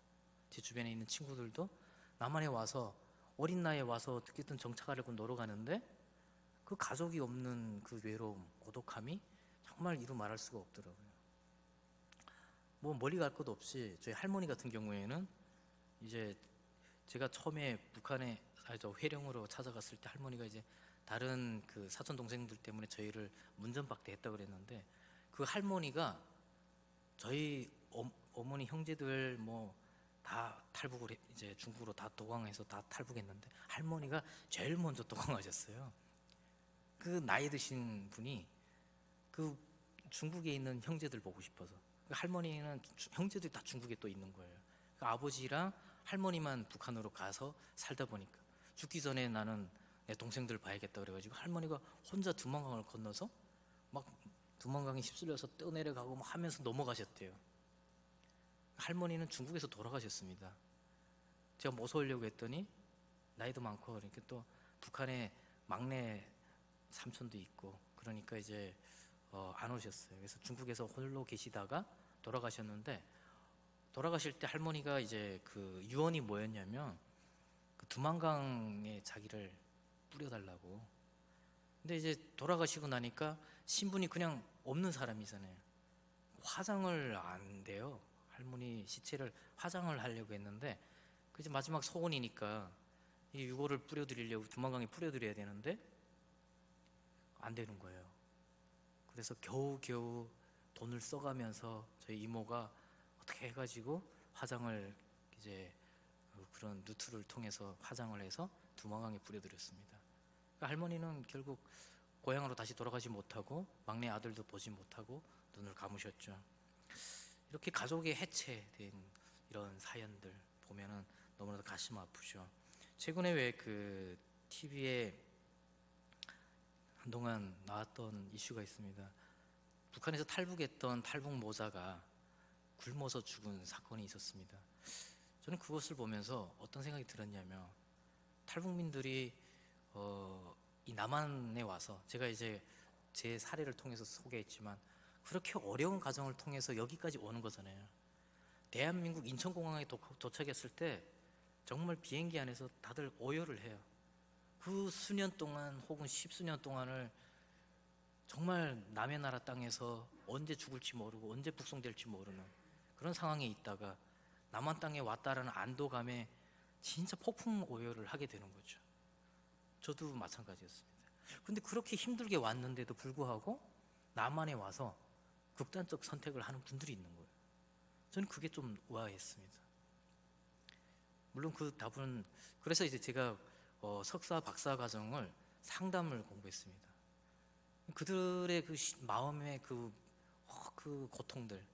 제 주변에 있는 친구들도 남한에 와서 어린 나이에 와서 어떻게든 정착하려고 노력하는데 그 가족이 없는 그 외로움, 고독함이 정말 이루 말할 수가 없더라고요. 뭐 멀리 갈 것도 없이 저희 할머니 같은 경우에는 이제 제가 처음에 북한에 회령으로 찾아갔을 때 할머니가 이제 다른 그 사촌 동생들 때문에 저희를 문전박대했다고 그랬는데 그 할머니가 저희 어머니 형제들 뭐 다 탈북을 이제 중국으로 다 도망해서 다 탈북했는데 할머니가 제일 먼저 도망하셨어요. 그 나이 드신 분이 그 중국에 있는 형제들 보고 싶어서 그 할머니는 형제들이 다 중국에 또 있는 거예요. 그 아버지랑 할머니만 북한으로 가서 살다 보니까 죽기 전에 나는 내 동생들 봐야겠다 그래가지고 할머니가 혼자 두만강을 건너서 막 두만강에 휩쓸려서 떠내려가고 막 하면서 넘어가셨대요. 할머니는 중국에서 돌아가셨습니다. 제가 모셔오려고 했더니 나이도 많고 그러니까 또 북한에 막내 삼촌도 있고 그러니까 이제 안 오셨어요. 그래서 중국에서 홀로 계시다가 돌아가셨는데 돌아가실 때 할머니가 이제 그 유언이 뭐였냐면 그 두만강에 자기를 뿌려달라고. 근데 이제 돌아가시고 나니까 신분이 그냥 없는 사람이잖아요. 화장을 안 돼요. 할머니 시체를 화장을 하려고 했는데 그 이제 마지막 소원이니까 이 유골을 뿌려드리려고 두만강에 뿌려드려야 되는데 안 되는 거예요. 그래서 겨우겨우 돈을 써가면서 저희 이모가 어떻게 해가지고 화장을 이제 그런 루트를 통해서 화장을 해서 두만강에 뿌려드렸습니다. 그러니까 할머니는 결국 고향으로 다시 돌아가지 못하고 막내 아들도 보지 못하고 눈을 감으셨죠. 이렇게 가족의 해체된 이런 사연들 보면은 너무나도 가슴 아프죠. 최근에 왜 그 TV에 한동안 나왔던 이슈가 있습니다. 북한에서 탈북했던 탈북 모자가 굶어서 죽은 사건이 있었습니다. 저는 그것을 보면서 어떤 생각이 들었냐면 탈북민들이 이 남한에 와서 제가 이제 제 사례를 통해서 소개했지만 그렇게 어려운 과정을 통해서 여기까지 오는 거잖아요. 대한민국 인천공항에 도착했을 때 정말 비행기 안에서 다들 오열을 해요. 그 수년 동안 혹은 십수년 동안을 정말 남의 나라 땅에서 언제 죽을지 모르고 언제 북송될지 모르는 그런 상황에 있다가 남한 땅에 왔다라는 안도감에 진짜 폭풍 오열을 하게 되는 거죠. 저도 마찬가지였습니다. 근데 그렇게 힘들게 왔는데도 불구하고 남한에 와서 극단적 선택을 하는 분들이 있는 거예요. 저는 그게 좀 우아했습니다. 물론 그 답은 그래서 이제 제가 석사 박사 과정을 상담을 공부했습니다. 그들의 그 마음의 그 고통들,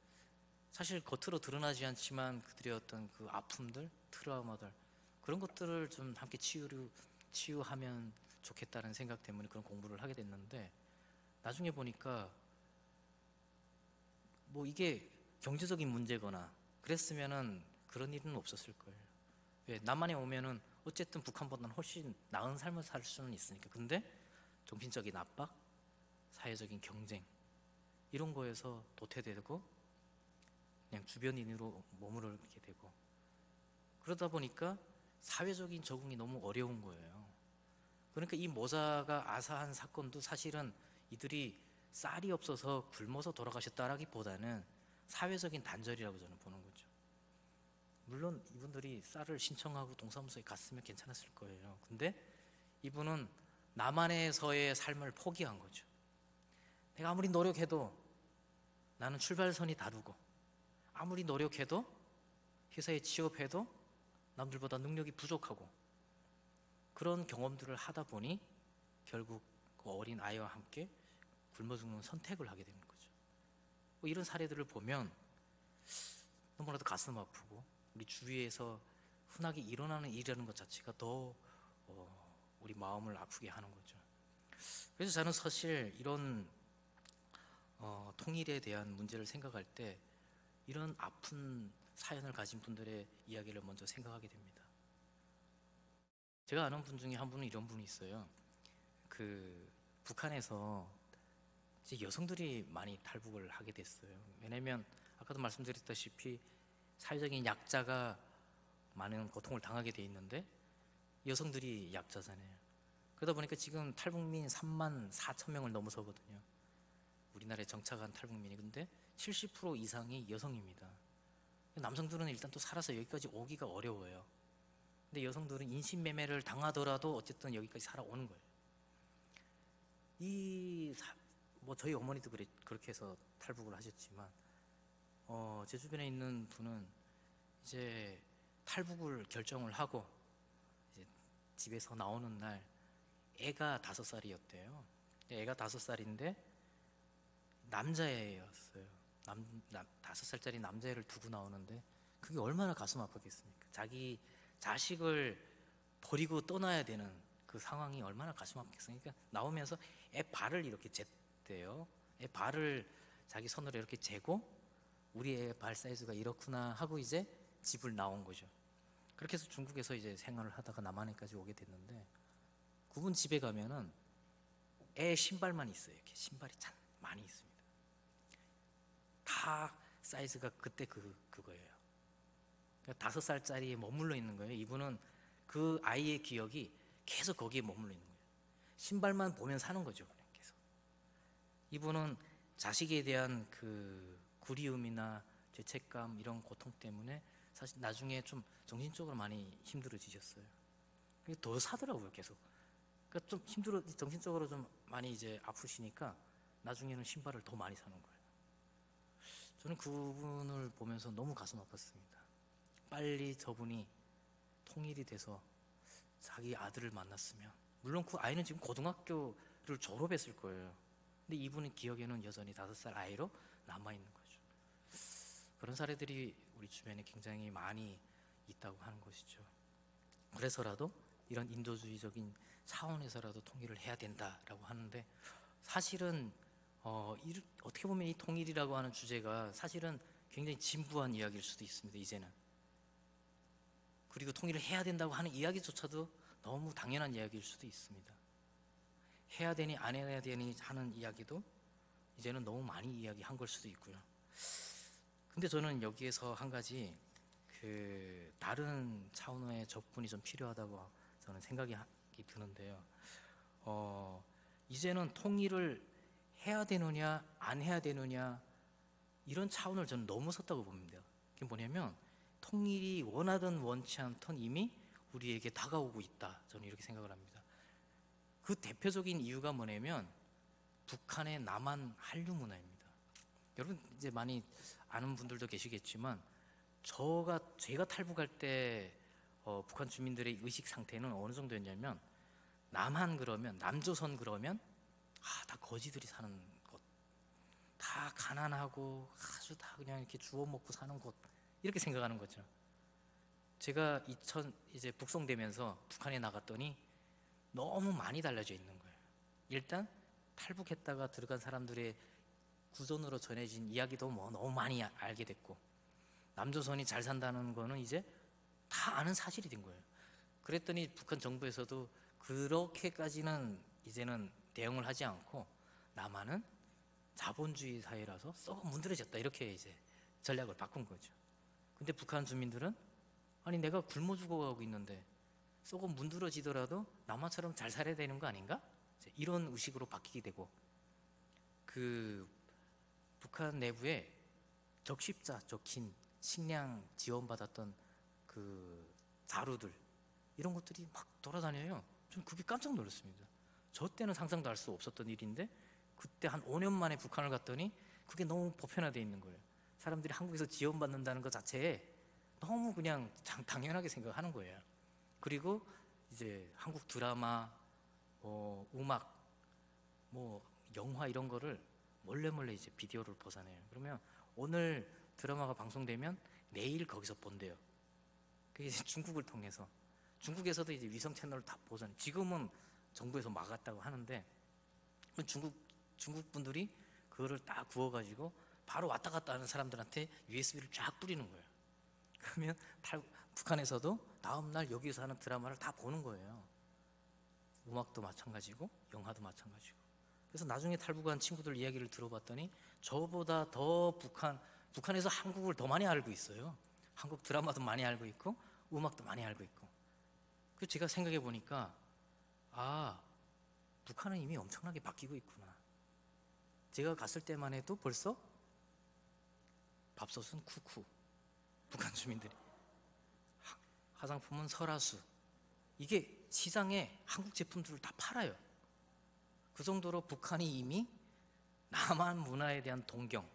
사실 겉으로 드러나지 않지만 그들의 어떤 그 아픔들, 트라우마들, 그런 것들을 좀 함께 치유하면 좋겠다는 생각 때문에 그런 공부를 하게 됐는데, 나중에 보니까 뭐 이게 경제적인 문제거나 그랬으면은 그런 일은 없었을 거예요. 왜? 남한에 오면은 어쨌든 북한보다는 훨씬 나은 삶을 살 수는 있으니까. 근데 정신적인 압박, 사회적인 경쟁, 이런 거에서 도태되고 그냥 주변인으로 머무르게 되고, 그러다 보니까 사회적인 적응이 너무 어려운 거예요. 그러니까 이 모자가 아사한 사건도 사실은 이들이 쌀이 없어서 굶어서 돌아가셨다라기보다는 사회적인 단절이라고 저는 보는 거죠. 물론 이분들이 쌀을 신청하고 동사무소에 갔으면 괜찮았을 거예요. 근데 이분은 남한에서의 삶을 포기한 거죠. 내가 아무리 노력해도 나는 출발선이 다르고, 아무리 노력해도 회사에 취업해도 남들보다 능력이 부족하고, 그런 경험들을 하다 보니 결국 그 어린 아이와 함께 굶어 죽는 선택을 하게 되는 거죠. 뭐 이런 사례들을 보면 너무나도 가슴 아프고, 우리 주위에서 흔하게 일어나는 일이라는 것 자체가 더 우리 마음을 아프게 하는 거죠. 그래서 저는 사실 이런 통일에 대한 문제를 생각할 때 이런 아픈 사연을 가진 분들의 이야기를 먼저 생각하게 됩니다. 제가 아는 분 중에 한 분은 이런 분이 있어요. 그 북한에서 이제 여성들이 많이 탈북을 하게 됐어요. 왜냐면 아까도 말씀드렸다시피 사회적인 약자가 많은 고통을 당하게 돼 있는데 여성들이 약자잖아요. 그러다 보니까 지금 탈북민 3만 4천 명을 넘어서거든요. 우리나라에 정착한 탈북민이. 근데 70% 이상이 여성입니다. 남성들은 일단 또 살아서 여기까지 오기가 어려워요. 근데 여성들은 인신매매를 당하더라도 어쨌든 여기까지 살아오는 거예요. 뭐 저희 어머니도 그렇게 해서 탈북을 하셨지만, 제 주변에 있는 분은 이제 탈북을 결정을 하고 이제 집에서 나오는 날 애가 5살이었대요. 애가 5살인데 남자애였어요. 5살짜리 남자애를 두고 나오는데 그게 얼마나 가슴 아팠겠습니까? 자기 자식을 버리고 떠나야 되는 그 상황이 얼마나 가슴 아팠겠어요. 그러니까 나오면서 애 발을 이렇게 쟀대요. 애 발을 자기 손으로 이렇게 재고 우리 애 발 사이즈가 이렇구나 하고 이제 집을 나온 거죠. 그렇게 해서 중국에서 이제 생활을 하다가 남한에까지 오게 됐는데, 그분 집에 가면은 애 신발만 있어요. 이렇게 신발이 참 많이 있습니다. 다 사이즈가 그때 그거예요. 그러니까 5살짜리에 머물러 있는 거예요. 이분은 그 아이의 기억이 계속 거기에 머물러 있는 거예요. 신발만 보면 사는 거죠. 그냥 계속. 이분은 자식에 대한 그 그리움이나 죄책감, 이런 고통 때문에 사실 나중에 좀 정신적으로 많이 힘들어지셨어요. 더 사더라고요, 계속. 그러니까 좀 정신적으로 좀 많이 이제 아프시니까 나중에는 신발을 더 많이 사는 거예요. 저는 그분을 보면서 너무 가슴 아팠습니다. 빨리 저분이 통일이 돼서 자기 아들을 만났으면, 물론 그 아이는 지금 고등학교를 졸업했을 거예요. 근데 이분의 기억에는 여전히 5살 아이로 남아있는 거죠. 그런 사례들이 우리 주변에 굉장히 많이 있다고 하는 것이죠. 그래서라도 이런 인도주의적인 차원에서라도 통일을 해야 된다라고 하는데, 사실은 어떻게 보면 이 통일이라고 하는 주제가 사실은 굉장히 진부한 이야기일 수도 있습니다. 이제는. 그리고 통일을 해야 된다고 하는 이야기조차도 너무 당연한 이야기일 수도 있습니다. 해야 되니 안 해야 되니 하는 이야기도 이제는 너무 많이 이야기한 걸 수도 있고요. 근데 저는 여기에서 한 가지 다른 차원의 접근이 좀 필요하다고 저는 생각이 드는데요. 이제는 통일을 해야 되느냐 안 해야 되느냐, 이런 차원을 저는 넘어섰다고 봅니다. 그게 뭐냐면 통일이 원하든 원치 않든 이미 우리에게 다가오고 있다, 저는 이렇게 생각을 합니다. 그 대표적인 이유가 뭐냐면 북한의 남한 한류 문화입니다. 여러분 이제 많이 아는 분들도 계시겠지만 제가 탈북할 때 북한 주민들의 의식 상태는 어느 정도였냐면 남한 그러면 남조선 그러면 다 거지들이 사는 곳, 다 가난하고 아주 다 그냥 이렇게 주워 먹고 사는 곳 이렇게 생각하는 거죠. 제가 이제 북송되면서 북한에 나갔더니 너무 많이 달라져 있는 거예요. 일단 탈북했다가 들어간 사람들의 구전으로 전해진 이야기도 뭐 너무 많이 알게 됐고 남조선이 잘 산다는 거는 이제 다 아는 사실이 된 거예요. 그랬더니 북한 정부에서도 그렇게까지는 이제는 대응을 하지 않고 남한은 자본주의 사회라서 썩어 문드러졌다 이렇게 이제 전략을 바꾼 거죠. 근데 북한 주민들은 아니 내가 굶어 죽어가고 있는데 썩어 문드러지더라도 남한처럼 잘 살아야 되는 거 아닌가? 이제 이런 의식으로 바뀌게 되고 그 북한 내부에 적십자 적힌 식량 지원받았던 그 자루들 이런 것들이 막 돌아다녀요. 좀 그게 깜짝 놀랐습니다. 저 때는 상상도 할 수 없었던 일인데 그때 한 5년 만에 북한을 갔더니 그게 너무 보편화되어 있는 거예요. 사람들이 한국에서 지원받는다는 것 자체에 너무 그냥 당연하게 생각하는 거예요. 그리고 이제 한국 드라마, 음악, 영화 이런 거를 몰래 이제 비디오를 보잖아요. 그러면 오늘 드라마가 방송되면 내일 거기서 본대요. 그게 이제 중국을 통해서 중국에서도 이제 위성 채널을 다 보잖아요. 지금은 정부에서 막았다고 하는데 중국 분들이 그거를 딱 구워가지고 바로 왔다 갔다 하는 사람들한테 USB를 쫙 뿌리는 거예요. 그러면 북한에서도 다음날 여기서 하는 드라마를 다 보는 거예요. 음악도 마찬가지고 영화도 마찬가지고. 그래서 나중에 탈북한 친구들 이야기를 들어봤더니 저보다 더 북한에서 한국을 더 많이 알고 있어요. 한국 드라마도 많이 알고 있고 음악도 많이 알고 있고. 그래서 제가 생각해 보니까 북한은 이미 엄청나게 바뀌고 있구나. 제가 갔을 때만 해도 벌써 밥솥은 쿠쿠, 북한 주민들이 화장품은 설화수, 이게 시장에 한국 제품들을 다 팔아요. 그 정도로 북한이 이미 남한 문화에 대한 동경,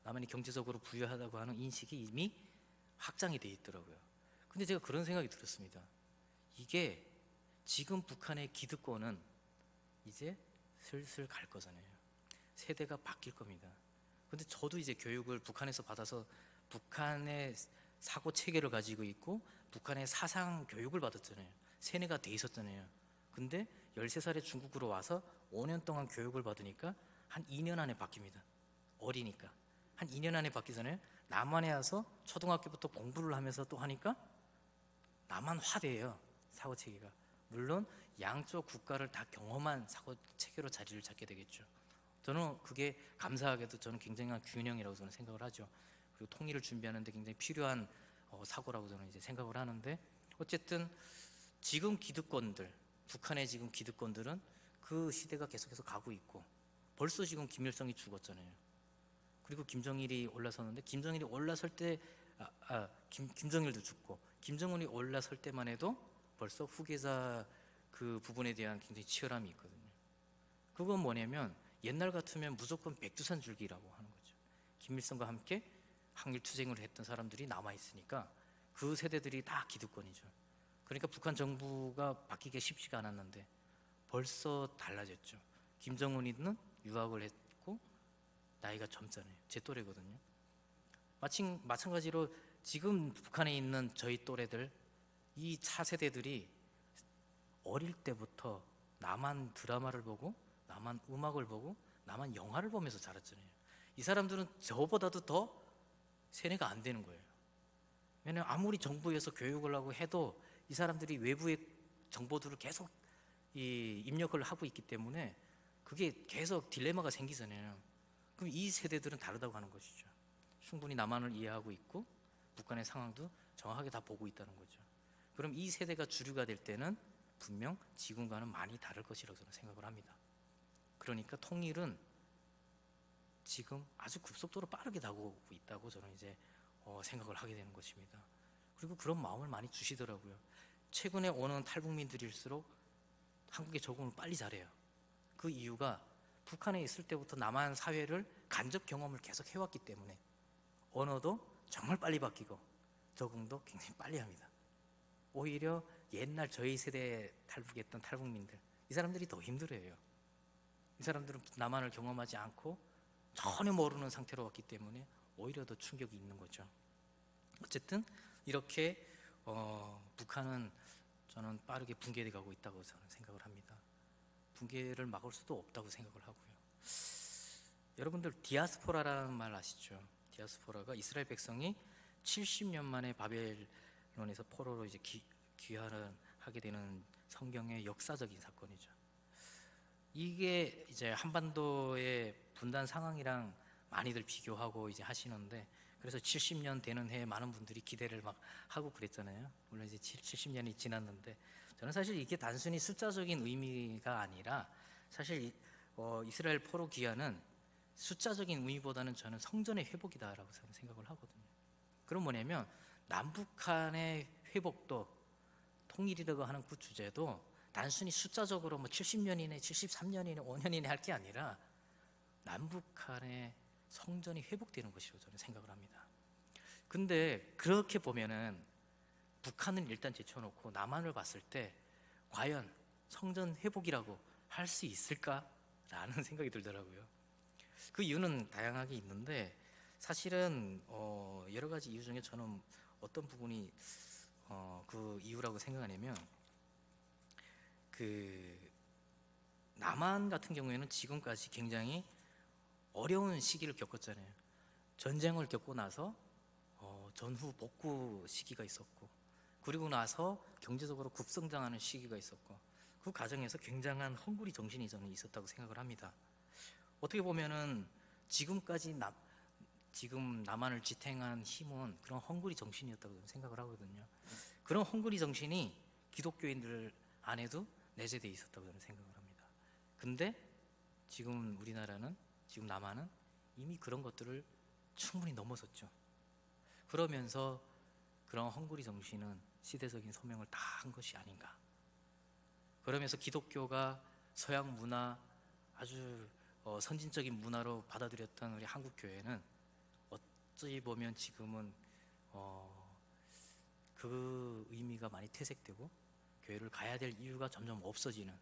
남한이 경제적으로 부유하다고 하는 인식이 이미 확장이 돼 있더라고요. 근데 제가 그런 생각이 들었습니다. 이게 지금 북한의 기득권은 이제 슬슬 갈 거잖아요. 세대가 바뀔 겁니다. 근데 저도 이제 교육을 북한에서 받아서 북한의 사고 체계를 가지고 있고 북한의 사상 교육을 받았잖아요. 세뇌가 돼 있었잖아요. 근데 13살에 중국으로 와서 5년 동안 교육을 받으니까 한 2년 안에 바뀝니다. 어리니까 한 2년 안에 바뀌잖아요. 남한에 와서 초등학교부터 공부를 하면서 또 하니까 남한화돼요. 사고 체계가. 물론 양쪽 국가를 다 경험한 사고 체계로 자리를 잡게 되겠죠. 저는 그게 감사하게도 저는 굉장한 균형이라고 저는 생각을 하죠. 그리고 통일을 준비하는데 굉장히 필요한 사고라고 저는 이제 생각을 하는데, 어쨌든 지금 기득권들, 북한의 지금 기득권들은 그 시대가 계속해서 가고 있고, 벌써 지금 김일성이 죽었잖아요. 그리고 김정일이 올라서는데, 김정일이 올라설 때 김정일도 죽고 김정은이 올라설 때만 해도 벌써 후계자 그 부분에 대한 굉장히 치열함이 있거든요. 그건 뭐냐면 옛날 같으면 무조건 백두산 줄기라고 하는 거죠. 김일성과 함께 항일투쟁을 했던 사람들이 남아있으니까 그 세대들이 다 기득권이죠. 그러니까 북한 정부가 바뀌기가 쉽지가 않았는데 벌써 달라졌죠. 김정은이는 유학을 했고 나이가 젊잖아요. 제 또래거든요. 마찬가지로 지금 북한에 있는 저희 또래들, 이 차세대들이 어릴 때부터 남한 드라마를 보고 남한 음악을 보고 남한 영화를 보면서 자랐잖아요. 이 사람들은 저보다도 더 세뇌가 안 되는 거예요. 왜냐하면 아무리 정부에서 교육을 하고 해도 이 사람들이 외부의 정보들을 계속 입력을 하고 있기 때문에 그게 계속 딜레마가 생기잖아요. 그럼 이 세대들은 다르다고 하는 것이죠. 충분히 남한을 이해하고 있고 북한의 상황도 정확하게 다 보고 있다는 거죠. 그럼 이 세대가 주류가 될 때는 분명 지금과는 많이 다를 것이라고 저는 생각을 합니다. 그러니까 통일은 지금 아주 급속도로 빠르게 다가오고 있다고 저는 이제 생각을 하게 되는 것입니다. 그리고 그런 마음을 많이 주시더라고요. 최근에 오는 탈북민들일수록 한국에 적응을 빨리 잘해요. 그 이유가 북한에 있을 때부터 남한 사회를 간접 경험을 계속 해왔기 때문에 언어도 정말 빨리 바뀌고 적응도 굉장히 빨리 합니다. 오히려 옛날 저희 세대에 탈북했던 탈북민들, 이 사람들이 더 힘들어해요. 이 사람들은 남한을 경험하지 않고 전혀 모르는 상태로 왔기 때문에 오히려 더 충격이 있는 거죠. 어쨌든 이렇게 북한은 저는 빠르게 붕괴돼 가고 있다고 저는 생각을 합니다. 붕괴를 막을 수도 없다고 생각을 하고요. 여러분들 디아스포라라는 말 아시죠? 디아스포라가 이스라엘 백성이 70년 만에 바벨론에서 포로로 이제 귀환을 하게 되는 성경의 역사적인 사건이죠. 이게 이제 한반도의 분단 상황이랑 많이들 비교하고 이제 하시는데, 그래서 70년 되는 해에 많은 분들이 기대를 막 하고 그랬잖아요. 물론 이제 70년이 지났는데, 저는 사실 이게 단순히 숫자적인 의미가 아니라 사실 이스라엘 포로 귀환은 숫자적인 의미보다는 저는 성전의 회복이다라고 저는 생각을 하거든요. 그럼 뭐냐면 남북한의 회복도, 통일이라고 하는 그 주제도 단순히 숫자적으로 뭐 70년이네, 73년이네, 5년이네 할 게 아니라 남북한의 성전이 회복되는 것이라고 저는 생각을 합니다. 근데 그렇게 보면은 북한은 일단 제쳐놓고 남한을 봤을 때 과연 성전 회복이라고 할 수 있을까라는 생각이 들더라고요. 그 이유는 다양하게 있는데, 사실은 여러 가지 이유 중에 저는 어떤 부분이 그 이유라고 생각하냐면, 그 남한 같은 경우에는 지금까지 굉장히 어려운 시기를 겪었잖아요. 전쟁을 겪고 나서 전후 복구 시기가 있었고, 그리고 나서 경제적으로 급성장하는 시기가 있었고, 그 과정에서 굉장한 헝그리 정신이 저는 있었다고 생각을 합니다. 어떻게 보면은 지금까지 지금 남한을 지탱한 힘은 그런 헝그리 정신이었다고 저는 생각을 하거든요. 그런 헝그리 정신이 기독교인들 안에도 내재되어 있었다고 저는 생각을 합니다. 근데 지금 우리나라는, 지금 남한은 이미 그런 것들을 충분히 넘어섰죠. 그러면서 그런 헝그리 정신은 시대적인 소명을 다 한 것이 아닌가. 그러면서 기독교가 서양 문화, 아주 선진적인 문화로 받아들였던 우리 한국 교회는 어찌 보면 지금은 그 의미가 많이 퇴색되고 교회를 가야 될 이유가 점점 없어지는,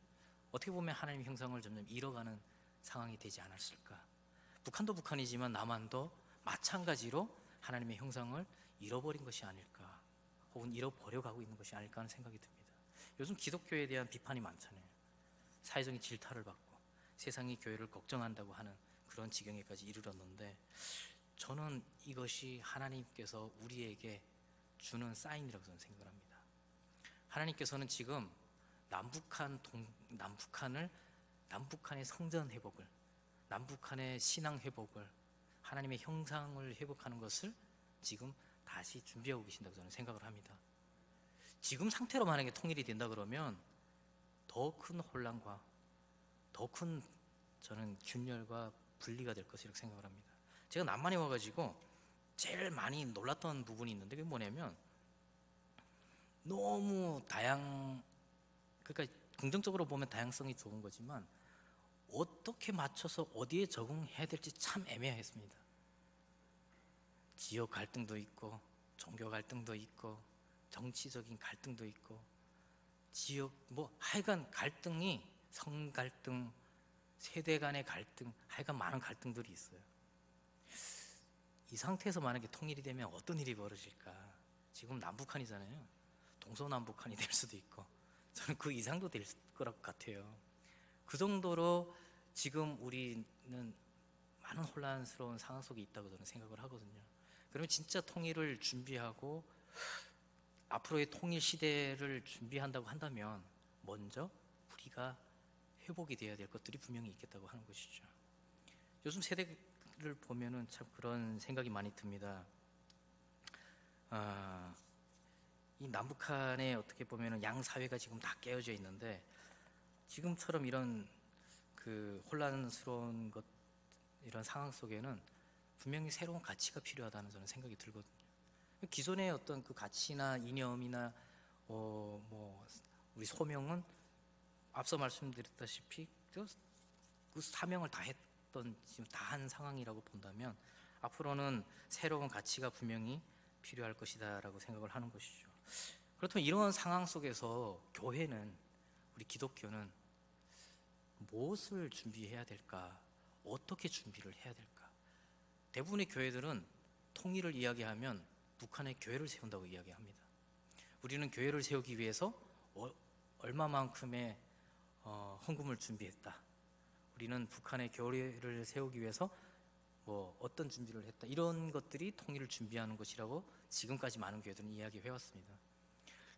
어떻게 보면 하나님 형상을 점점 잃어가는 상황이 되지 않았을까. 북한도 북한이지만 남한도 마찬가지로 하나님의 형상을 잃어버린 것이 아닐까, 혹은 잃어버려 가고 있는 것이 아닐까 하는 생각이 듭니다. 요즘 기독교에 대한 비판이 많잖아요. 사회적인 질타를 받고 세상이 교회를 걱정한다고 하는 그런 지경에까지 이르렀는데, 저는 이것이 하나님께서 우리에게 주는 사인이라고 저는 생각을 합니다. 하나님께서는 지금 남북한의 성전 회복을, 남북한의 신앙 회복을, 하나님의 형상을 회복하는 것을 지금 다시 준비하고 계신다고 저는 생각을 합니다. 지금 상태로 만약에 통일이 된다 그러면 더 큰 혼란과 더 큰 저는 균열과 분리가 될 것이라고 생각을 합니다. 제가 남한에 와가지고 제일 많이 놀랐던 부분이 있는데, 그게 뭐냐면 너무 그러니까 긍정적으로 보면 다양성이 좋은 거지만 어떻게 맞춰서 어디에 적응해야 될지 참 애매했습니다. 지역 갈등도 있고, 종교 갈등도 있고, 정치적인 갈등도 있고, 지역 하여간 갈등이, 성 갈등, 세대 간의 갈등, 하여간 많은 갈등들이 있어요. 이 상태에서 만약에 통일이 되면 어떤 일이 벌어질까? 지금 남북한이잖아요. 동서남북한이 될 수도 있고, 저는 그 이상도 될 것 같아요. 그 정도로 지금 우리는 많은 혼란스러운 상황 속에 있다고 저는 생각을 하거든요. 그러면 진짜 통일을 준비하고 앞으로의 통일 시대를 준비한다고 한다면 먼저 우리가 회복이 되어야 될 것들이 분명히 있겠다고 하는 것이죠. 요즘 세대를 보면은 참 그런 생각이 많이 듭니다. 이 남북한에 어떻게 보면은 양 사회가 지금 다 깨어져 있는데, 지금처럼 이런 그 혼란스러운 이런 상황 속에는 분명히 새로운 가치가 필요하다는 저는 생각이 들거든요. 기존의 어떤 그 가치나 이념이나 우리 소명은 앞서 말씀드렸다시피 그 사명을 다 했던, 지금 다 한 상황이라고 본다면 앞으로는 새로운 가치가 분명히 필요할 것이다라고 생각을 하는 것이죠. 그렇다면 이런 상황 속에서 교회는, 우리 기독교는 무엇을 준비해야 될까? 어떻게 준비를 해야 될까? 대부분의 교회들은 통일을 이야기하면 북한의 교회를 세운다고 이야기합니다. 우리는 교회를 세우기 위해서 얼마만큼의 헌금을 준비했다. 우리는 북한의 교회를 세우기 위해서 뭐 어떤 준비를 했다. 이런 것들이 통일을 준비하는 것이라고 지금까지 많은 교회들은 이야기해왔습니다.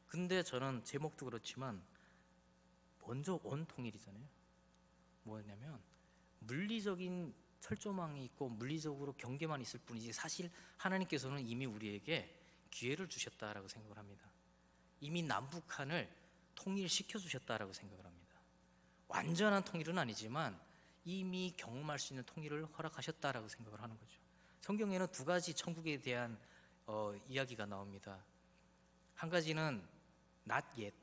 근데 저는 제목도 그렇지만 먼저 원통일이잖아요. 뭐냐면 물리적인 철조망이 있고 물리적으로 경계만 있을 뿐이지 사실 하나님께서는 이미 우리에게 기회를 주셨다라고 생각을 합니다. 이미 남북한을 통일시켜 주셨다라고 생각을 합니다. 완전한 통일은 아니지만 이미 경험할 수 있는 통일을 허락하셨다라고 생각을 하는 거죠. 성경에는 두 가지 천국에 대한 이야기가 나옵니다. 한 가지는 not yet,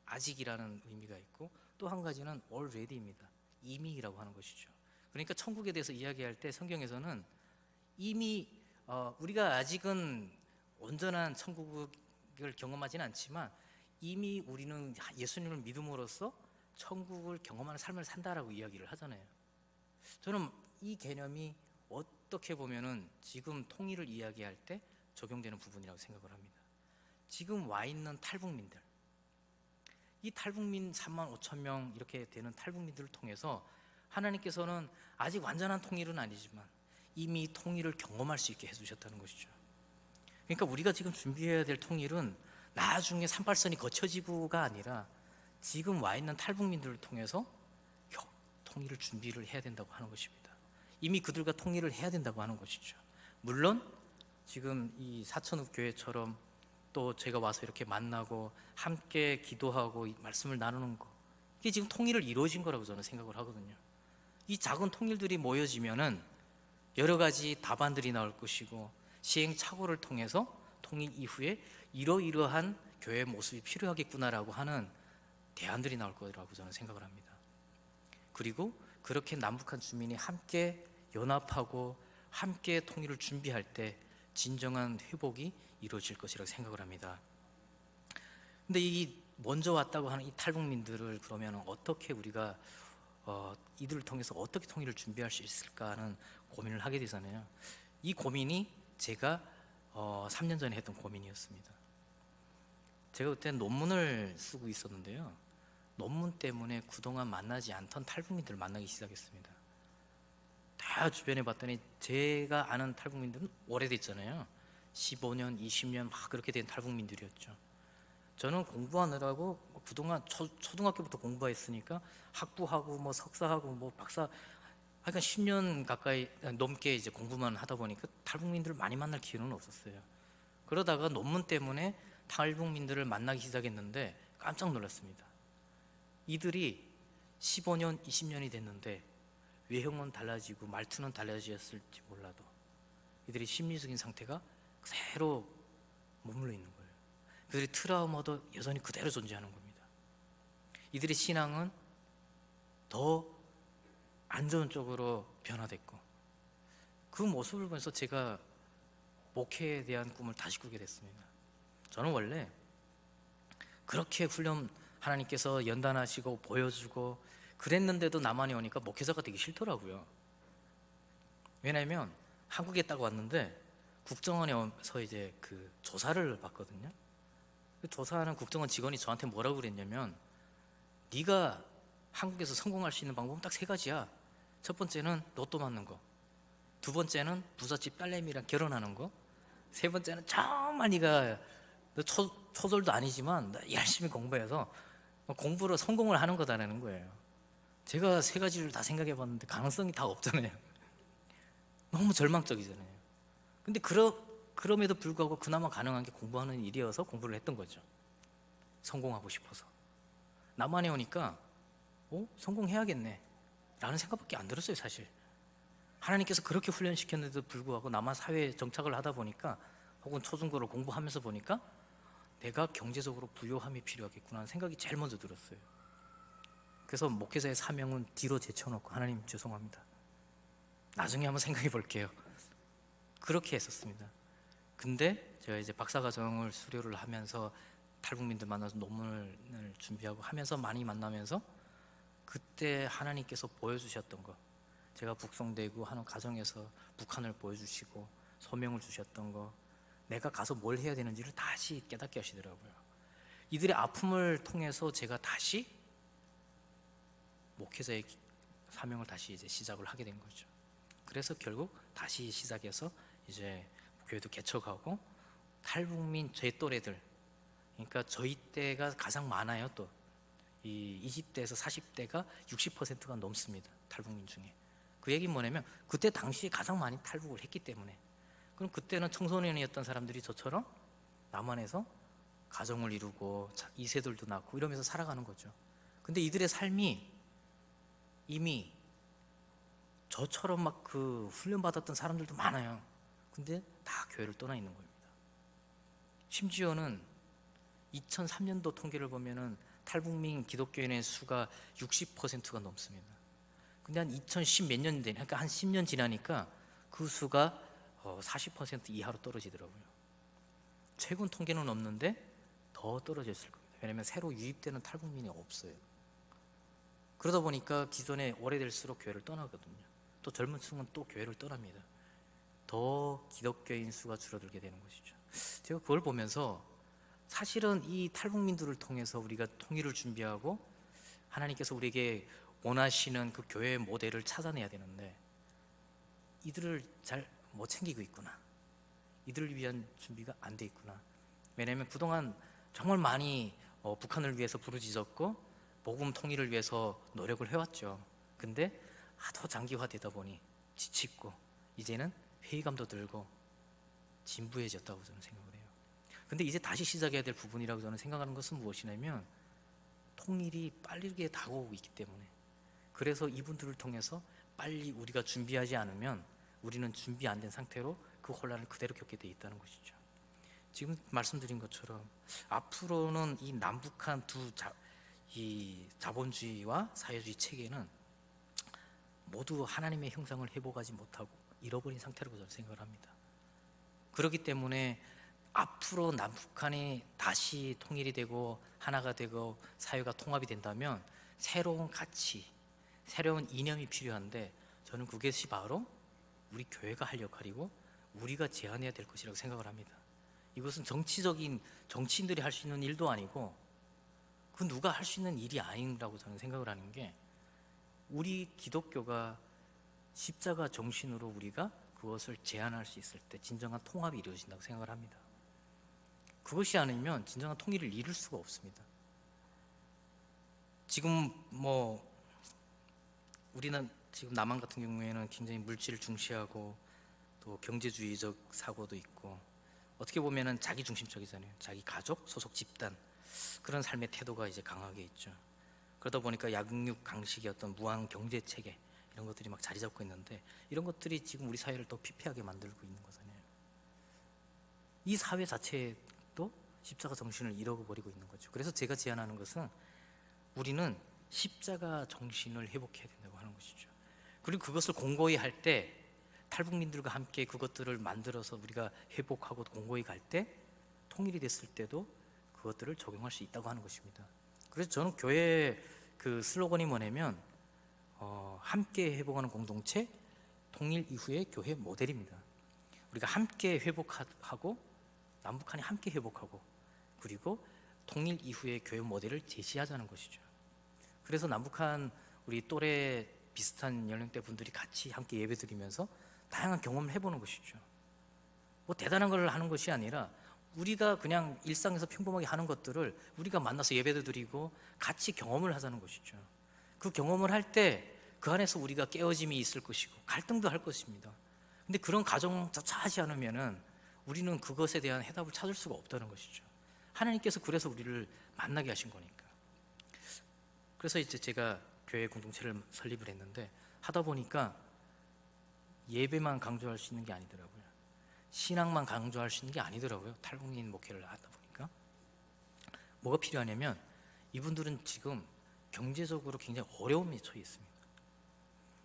아직이라는 의미가 있고, 또 한 가지는 already입니다. 이미라고 하는 것이죠. 그러니까 천국에 대해서 이야기할 때 성경에서는 이미 우리가 아직은 온전한 천국을 경험하지는 않지만 이미 우리는 예수님을 믿음으로써 천국을 경험하는 삶을 산다라고 이야기를 하잖아요. 저는 이 개념이 어떻게 보면은 지금 통일을 이야기할 때 적용되는 부분이라고 생각을 합니다. 지금 와 있는 탈북민들, 이 탈북민 3만 5천 명 이렇게 되는 탈북민들을 통해서 하나님께서는 아직 완전한 통일은 아니지만 이미 통일을 경험할 수 있게 해주셨다는 것이죠. 그러니까 우리가 지금 준비해야 될 통일은 나중에 산발선이 거쳐지고가 아니라 지금 와 있는 탈북민들을 통해서 통일을 준비를 해야 된다고 하는 것입니다. 이미 그들과 통일을 해야 된다고 하는 것이죠. 물론 지금 이 사천읍 교회처럼 또 제가 와서 이렇게 만나고 함께 기도하고 말씀을 나누는 거, 이게 지금 통일을 이루어진 거라고 저는 생각을 하거든요. 이 작은 통일들이 모여지면은 여러 가지 답안들이 나올 것이고 시행착오를 통해서 통일 이후에 이러이러한 교회의 모습이 필요하겠구나라고 하는 대안들이 나올 거라고 저는 생각을 합니다. 그리고 그렇게 남북한 주민이 함께 연합하고 함께 통일을 준비할 때 진정한 회복이 이루어질 것이라고 생각을 합니다. 근데 이 먼저 왔다고 하는 이 탈북민들을 그러면 어떻게 우리가 이들을 통해서 어떻게 통일을 준비할 수 있을까 하는 고민을 하게 되잖아요. 이 고민이 제가 3년 전에 했던 고민이었습니다. 제가 그때 논문을 쓰고 있었는데요. 논문 때문에 그동안 만나지 않던 탈북민들을 만나기 시작했습니다. 다 주변에 봤더니 제가 아는 탈북민들은 오래됐잖아요. 15년, 20년 막 그렇게 된 탈북민들이었죠. 저는 공부하느라고 그동안 초등학교부터 공부했으니까 학부하고 뭐 석사하고 뭐 박사, 그러니까 10년 가까이 넘게 이제 공부만 하다 보니까 탈북민들을 많이 만날 기회는 없었어요. 그러다가 논문 때문에 탈북민들을 만나기 시작했는데 깜짝 놀랐습니다. 이들이 15년, 20년이 됐는데 외형은 달라지고 말투는 달라졌을지 몰라도 이들의 심리적인 상태가 그대로 머물러 있는 거예요. 그들의 트라우마도 여전히 그대로 존재하는 겁니다. 이들의 신앙은 더 안 좋은 쪽으로 변화됐고, 그 모습을 보면서 제가 목회에 대한 꿈을 다시 꾸게 됐습니다. 저는 원래 그렇게 훈련 하나님께서 연단하시고 보여주고 그랬는데도 남한이 오니까 목회자가 되기 싫더라고요. 왜냐하면 한국에 딱 왔는데 국정원에 와서 이제 그 조사를 받거든요. 그 조사하는 국정원 직원이 저한테 뭐라고 그랬냐면, 네가 한국에서 성공할 수 있는 방법은 딱 3가지야. 첫 번째는 로또 맞는 거, 두 번째는 부잣집 딸내미랑 결혼하는 거, 세 번째는 정말 네가 초졸도 아니지만 열심히 공부해서 공부로 성공을 하는 거다라는 거예요. 제가 3가지를 다 생각해 봤는데 가능성이 다 없잖아요. 너무 절망적이잖아요. 근데 그럼에도 불구하고 그나마 가능한 게 공부하는 일이어서 공부를 했던 거죠. 성공하고 싶어서. 남한에 오니까 성공해야겠네 라는 생각밖에 안 들었어요. 사실 하나님께서 그렇게 훈련시켰는데도 불구하고 남한 사회에 정착을 하다 보니까, 혹은 초중고를 공부하면서 보니까 내가 경제적으로 부유함이 필요하겠구나 하는 생각이 제일 먼저 들었어요. 그래서 목회자의 사명은 뒤로 제쳐놓고, 하나님 죄송합니다, 나중에 한번 생각해 볼게요, 그렇게 했었습니다. 근데 제가 이제 박사과정을 수료를 하면서 탈북민들 만나서 논문을 준비하고 하면서 많이 만나면서 그때 하나님께서 보여주셨던 거, 제가 북송되고 하는 과정에서 북한을 보여주시고 소명을 주셨던 거, 내가 가서 뭘 해야 되는지를 다시 깨닫게 하시더라고요. 이들의 아픔을 통해서 제가 다시 목회자의 사명을 다시 이제 시작을 하게 된 거죠. 그래서 결국 다시 시작해서 이제 교회도 개척하고 탈북민 제 또래들, 그러니까 저희 때가 가장 많아요. 또 이 20대에서 40대가 60%가 넘습니다. 탈북민 중에. 그 얘기는 뭐냐면 그때 당시에 가장 많이 탈북을 했기 때문에. 그럼 그때는 청소년이었던 사람들이 저처럼 남한에서 가정을 이루고 이세들도 낳고 이러면서 살아가는 거죠. 근데 이들의 삶이 이미 저처럼 막 그 훈련받았던 사람들도 많아요. 근데 다 교회를 떠나 있는 겁니다. 심지어는 2003년도 통계를 보면은 탈북민 기독교인의 수가 60%가 넘습니다. 근데 한 2010 몇 년 된, 그러니까 한 10년 지나니까 그 수가 40% 이하로 떨어지더라고요. 최근 통계는 없는데 더 떨어졌을 겁니다. 왜냐하면 새로 유입되는 탈북민이 없어요. 그러다 보니까 기존에 오래될수록 교회를 떠나거든요. 또 젊은 층은 또 교회를 떠납니다. 더 기독교인 수가 줄어들게 되는 것이죠. 제가 그걸 보면서 사실은 이 탈북민들을 통해서 우리가 통일을 준비하고 하나님께서 우리에게 원하시는 그 교회의 모델을 찾아내야 되는데 이들을 잘 못 챙기고 있구나. 이들을 위한 준비가 안 돼 있구나. 왜냐하면 그동안 정말 많이 북한을 위해서 부르짖었고 복음 통일을 위해서 노력을 해왔죠. 근데 하도 장기화되다 보니 지치고 이제는 회의감도 들고 진부해졌다고 저는 생각을 해요. 근데 이제 다시 시작해야 될 부분이라고 저는 생각하는 것은 무엇이냐면 통일이 빠르게 다가오고 있기 때문에, 그래서 이분들을 통해서 빨리 우리가 준비하지 않으면 우리는 준비 안 된 상태로 그 혼란을 그대로 겪게 돼 있다는 것이죠. 지금 말씀드린 것처럼 앞으로는 이 남북한 이 자본주의와 사회주의 체계는 모두 하나님의 형상을 회복하지 못하고 잃어버린 상태라고 저는 생각을 합니다. 그렇기 때문에 앞으로 남북한이 다시 통일이 되고 하나가 되고 사회가 통합이 된다면 새로운 가치, 새로운 이념이 필요한데 저는 그것이 바로 우리 교회가 할 역할이고 우리가 제안해야 될 것이라고 생각을 합니다. 이것은 정치인들이 할 수 있는 일도 아니고 그 누가 할 수 있는 일이 아니라고 저는 생각을 하는 게, 우리 기독교가 십자가 정신으로 우리가 그것을 제안할 수 있을 때 진정한 통합이 이루어진다고 생각을 합니다. 그것이 아니면 진정한 통일을 이룰 수가 없습니다. 지금 우리는 지금 남한 같은 경우에는 굉장히 물질을 중시하고 또 경제주의적 사고도 있고 어떻게 보면은 자기 중심적이잖아요. 자기 가족, 소속 집단, 그런 삶의 태도가 이제 강하게 있죠. 그러다 보니까 양육 강식의 어떤 무한 경제 체계 이런 것들이 막 자리 잡고 있는데 이런 것들이 지금 우리 사회를 더 피폐하게 만들고 있는 거잖아요. 이 사회 자체도 십자가 정신을 잃어버리고 있는 거죠. 그래서 제가 제안하는 것은 우리는 십자가 정신을 회복해야 된다고 하는 것이죠. 그리고 그것을 공고히 할 때 탈북민들과 함께 그것들을 만들어서 우리가 회복하고 공고히 갈 때 통일이 됐을 때도 그것들을 적용할 수 있다고 하는 것입니다. 그래서 저는 교회 그 슬로건이 뭐냐면 함께 회복하는 공동체, 통일 이후의 교회 모델입니다. 우리가 함께 회복하고 남북한이 함께 회복하고 그리고 통일 이후의 교회 모델을 제시하자는 것이죠. 그래서 남북한 우리 또래 비슷한 연령대 분들이 같이 함께 예배드리면서 다양한 경험을 해보는 것이죠. 뭐 대단한 걸 하는 것이 아니라 우리가 그냥 일상에서 평범하게 하는 것들을 우리가 만나서 예배도 드리고 같이 경험을 하자는 것이죠. 그 경험을 할 때 그 안에서 우리가 깨어짐이 있을 것이고 갈등도 할 것입니다. 근데 그런 과정조차 하지 않으면은 우리는 그것에 대한 해답을 찾을 수가 없다는 것이죠. 하나님께서 그래서 우리를 만나게 하신 거니까. 그래서 이제 제가 교회 공동체를 설립을 했는데 하다 보니까 예배만 강조할 수 있는 게 아니더라고요. 신앙만 강조할 수 있는 게 아니더라고요. 탈북민 목회를 하다 보니까 뭐가 필요하냐면 이분들은 지금 경제적으로 굉장히 어려움에 처해 있습니다.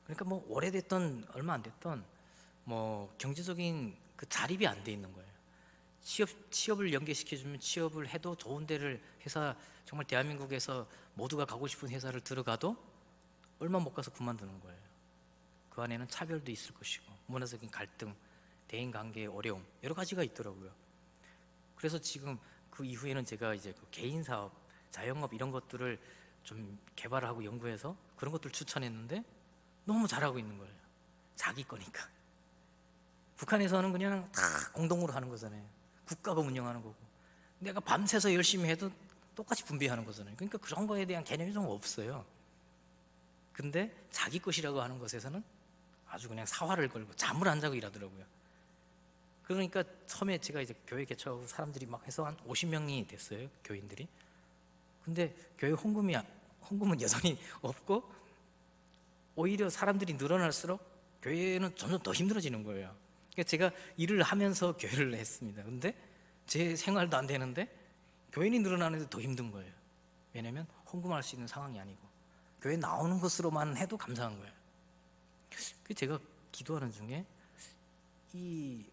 그러니까 뭐 오래됐던 얼마 안 됐던 뭐 경제적인 그 자립이 안 돼 있는 거예요. 취업을 연계시켜주면 취업을 해도 좋은 데를 회사 정말 대한민국에서 모두가 가고 싶은 회사를 들어가도 얼마 못 가서 그만두는 거예요. 그 안에는 차별도 있을 것이고 문화적인 갈등, 대인관계의 어려움 여러 가지가 있더라고요. 그래서 지금 그 이후에는 제가 이제 그 개인 사업, 자영업 이런 것들을 좀 개발하고 연구해서 그런 것들 추천했는데 너무 잘하고 있는 거예요. 자기 거니까. 북한에서는 그냥 다 공동으로 하는 거잖아요. 국가가 운영하는 거고 내가 밤새서 열심히 해도 똑같이 분배하는 거잖아요. 그러니까 그런 거에 대한 개념이 좀 없어요. 근데 자기 것이라고 하는 것에서는 아주 그냥 사활을 걸고 잠을 안 자고 일하더라고요. 그러니까 처음에 제가 이제 교회 개척하고 사람들이 막 해서 한 50명이 됐어요, 교인들이. 근데 교회 헌금은 여전히 없고 오히려 사람들이 늘어날수록 교회는 점점 더 힘들어지는 거예요. 그러니까 제가 일을 하면서 교회를 했습니다. 근데 제 생활도 안 되는데 교인이 늘어나는데 더 힘든 거예요. 왜냐하면 헌금할 수 있는 상황이 아니고 교회 나오는 것으로만 해도 감사한 거예요. 그래서 제가 기도하는 중에 이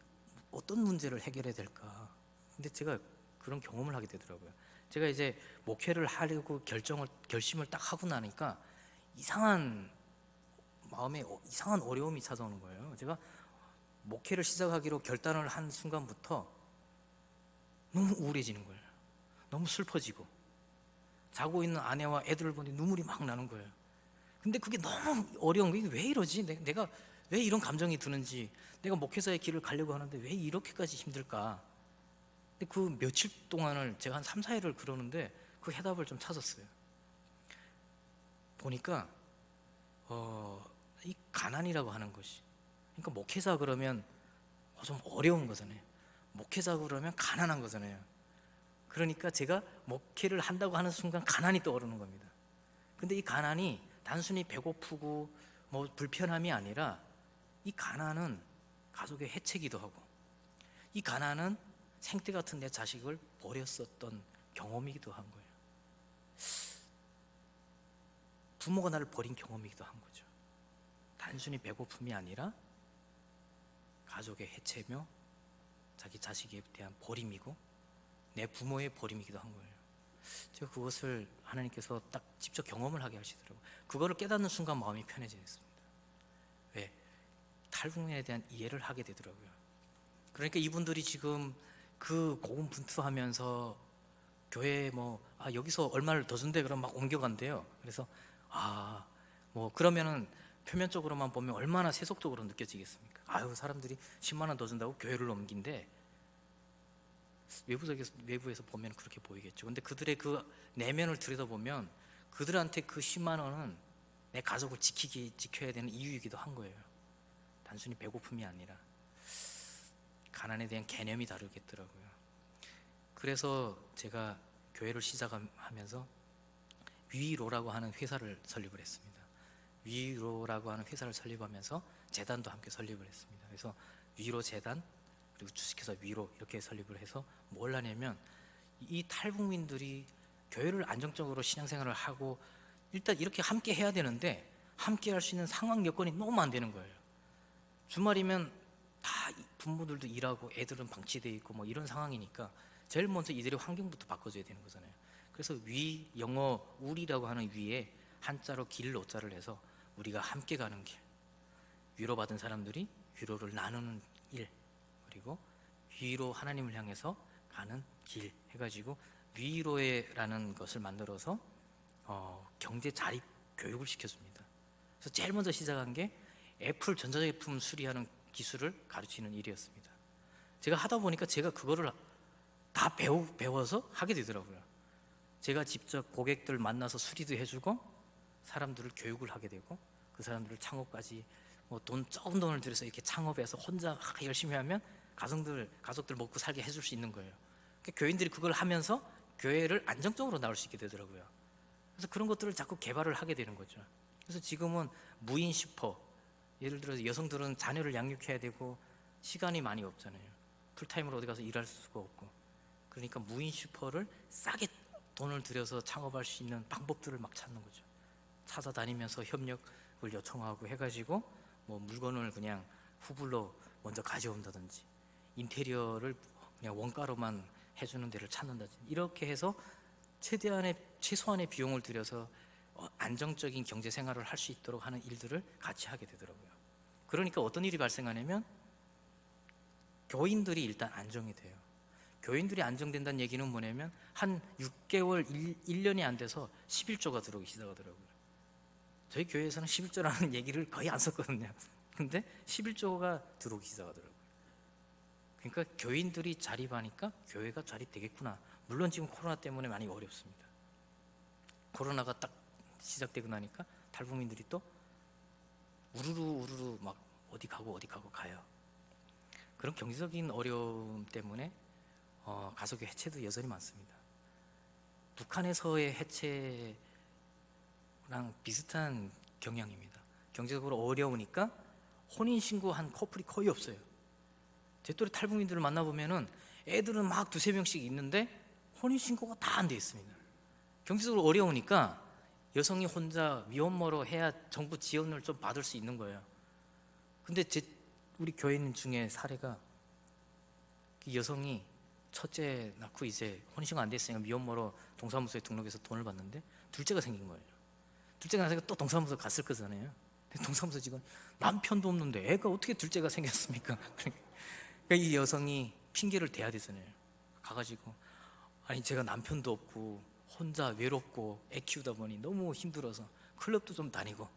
어떤 문제를 해결해야 될까. 근데 제가 그런 경험을 하게 되더라고요. 제가 이제 목회를 하려고 결심을 딱 하고 나니까 이상한 마음에 이상한 어려움이 찾아오는 거예요. 제가 목회를 시작하기로 결단을 한 순간부터 너무 우울해지는 거예요. 너무 슬퍼지고 자고 있는 아내와 애들을 보니 눈물이 막 나는 거예요. 근데 그게 너무 어려운 거예요. 왜 이러지? 내가 왜 이런 감정이 드는지, 내가 목회자의 길을 가려고 하는데 왜 이렇게까지 힘들까? 근데 그 며칠 동안을 제가 한 3, 4일을 그러는데 그 해답을 좀 찾았어요. 보니까 이 가난이라고 하는 것이, 그러니까 목회자 그러면 좀 어려운 거잖아요. 목회자 그러면 가난한 거잖아요. 그러니까 제가 목회를 한다고 하는 순간 가난이 떠오르는 겁니다. 근데 이 가난이 단순히 배고프고 뭐 불편함이 아니라 이 가난은 가족의 해체기도 하고 이 가난은 생태 같은 내 자식을 버렸었던 경험이기도 한 거예요. 부모가 나를 버린 경험이기도 한 거죠. 단순히 배고픔이 아니라 가족의 해체며 자기 자식에 대한 버림이고 내 부모의 버림이기도 한 거예요. 제가 그것을 하나님께서 딱 직접 경험을 하게 하시더라고요. 그거를 깨닫는 순간 마음이 편해졌습니다. 왜? 탈북민에 대한 이해를 하게 되더라고요. 그러니까 이분들이 지금 그 고군분투하면서 교회에 여기서 얼마를 더 준대 그러면 막 옮겨간대요. 그래서 뭐 그러면은 표면적으로만 보면 얼마나 세속적으로 느껴지겠습니까? 사람들이 10만 원 더 준다고 교회를 옮긴대. 외부에서 보면 그렇게 보이겠죠. 근데 그들의 그 내면을 들여다보면 그들한테 그 10만 원은 내 가족을 지켜야 되는 이유이기도 한 거예요. 단순히 배고픔이 아니라 가난에 대한 개념이 다르겠더라고요. 그래서 제가 교회를 시작하면서 위로라고 하는 회사를 설립을 했습니다. 위로라고 하는 회사를 설립하면서 재단도 함께 설립을 했습니다. 그래서 위로 재단 그리고 주식회사 위로 이렇게 설립을 해서 뭘 하냐면 이 탈북민들이 교회를 안정적으로 신앙생활을 하고 일단 이렇게 함께 해야 되는데 함께 할 수 있는 상황 여건이 너무 안 되는 거예요. 주말이면 다 부모들도 일하고 애들은 방치돼 있고 뭐 이런 상황이니까 제일 먼저 이들의 환경부터 바꿔줘야 되는 거잖아요. 그래서 영어 우리라고 하는 위에 한자로 길 노자를 해서 우리가 함께 가는 길, 위로받은 사람들이 위로를 나누는 일, 그리고 위로 하나님을 향해서 가는 길 해가지고 위로회라는 것을 만들어서 경제 자립 교육을 시켜줍니다. 그래서 제일 먼저 시작한 게 애플 전자제품 수리하는 기술을 가르치는 일이었습니다. 제가 하다 보니까 제가 그거를 다 배워서 하게 되더라고요. 제가 직접 고객들 만나서 수리도 해주고 사람들을 교육을 하게 되고 그 사람들을 창업까지 조금 돈을 들여서 이렇게 창업해서 혼자 열심히 하면 가족들 먹고 살게 해줄 수 있는 거예요. 그러니까 교인들이 그걸 하면서 교회를 안정적으로 나올 수 있게 되더라고요. 그래서 그런 것들을 자꾸 개발을 하게 되는 거죠. 그래서 지금은 무인 슈퍼, 예를 들어서 여성들은 자녀를 양육해야 되고 시간이 많이 없잖아요. 풀타임으로 어디 가서 일할 수가 없고, 그러니까 무인 슈퍼를 싸게 돈을 들여서 창업할 수 있는 방법들을 막 찾는 거죠. 찾아다니면서 협력을 요청하고 해가지고 물건을 그냥 후불로 먼저 가져온다든지 인테리어를 그냥 원가로만 해주는 데를 찾는다든지 이렇게 해서 최소한의 비용을 들여서 안정적인 경제 생활을 할 수 있도록 하는 일들을 같이 하게 되더라고요. 그러니까 어떤 일이 발생하냐면 교인들이 일단 안정이 돼요. 교인들이 안정된다는 얘기는 뭐냐면 한 6개월, 1년이 안 돼서 11조가 들어오기 시작하더라고요. 저희 교회에서는 11조라는 얘기를 거의 안 썼거든요. 근데 11조가 들어오기 시작하더라고요. 그러니까 교인들이 자립하니까 교회가 자립되겠구나. 물론 지금 코로나 때문에 많이 어렵습니다. 코로나가 딱 시작되고 나니까 탈북민들이 또 우르르 막 어디 가고 가요. 그런 경제적인 어려움 때문에 가족의 해체도 여전히 많습니다. 북한에서의 해체랑 비슷한 경향입니다. 경제적으로 어려우니까 혼인신고한 커플이 거의 없어요. 제 또래 탈북민들을 만나보면은 애들은 막 두세 명씩 있는데 혼인신고가 다 안 돼 있습니다. 경제적으로 어려우니까 여성이 혼자 미혼모로 해야 정부 지원을 좀 받을 수 있는 거예요. 근데 우리 교인 중에 사례가 그 여성이 첫째 낳고 이제 혼인신고 안 됐으니까 미혼모로 동사무소에 등록해서 돈을 받는데 둘째가 생긴 거예요. 둘째가 나서 또 동사무소 갔을 거잖아요. 근데 동사무소 직원 남편도 없는데 애가 어떻게 둘째가 생겼습니까? 그러니까 이 여성이 핑계를 대야 되잖아요. 가가지고 아니 제가 남편도 없고 혼자 외롭고 애 키우다 보니 너무 힘들어서 클럽도 좀 다니고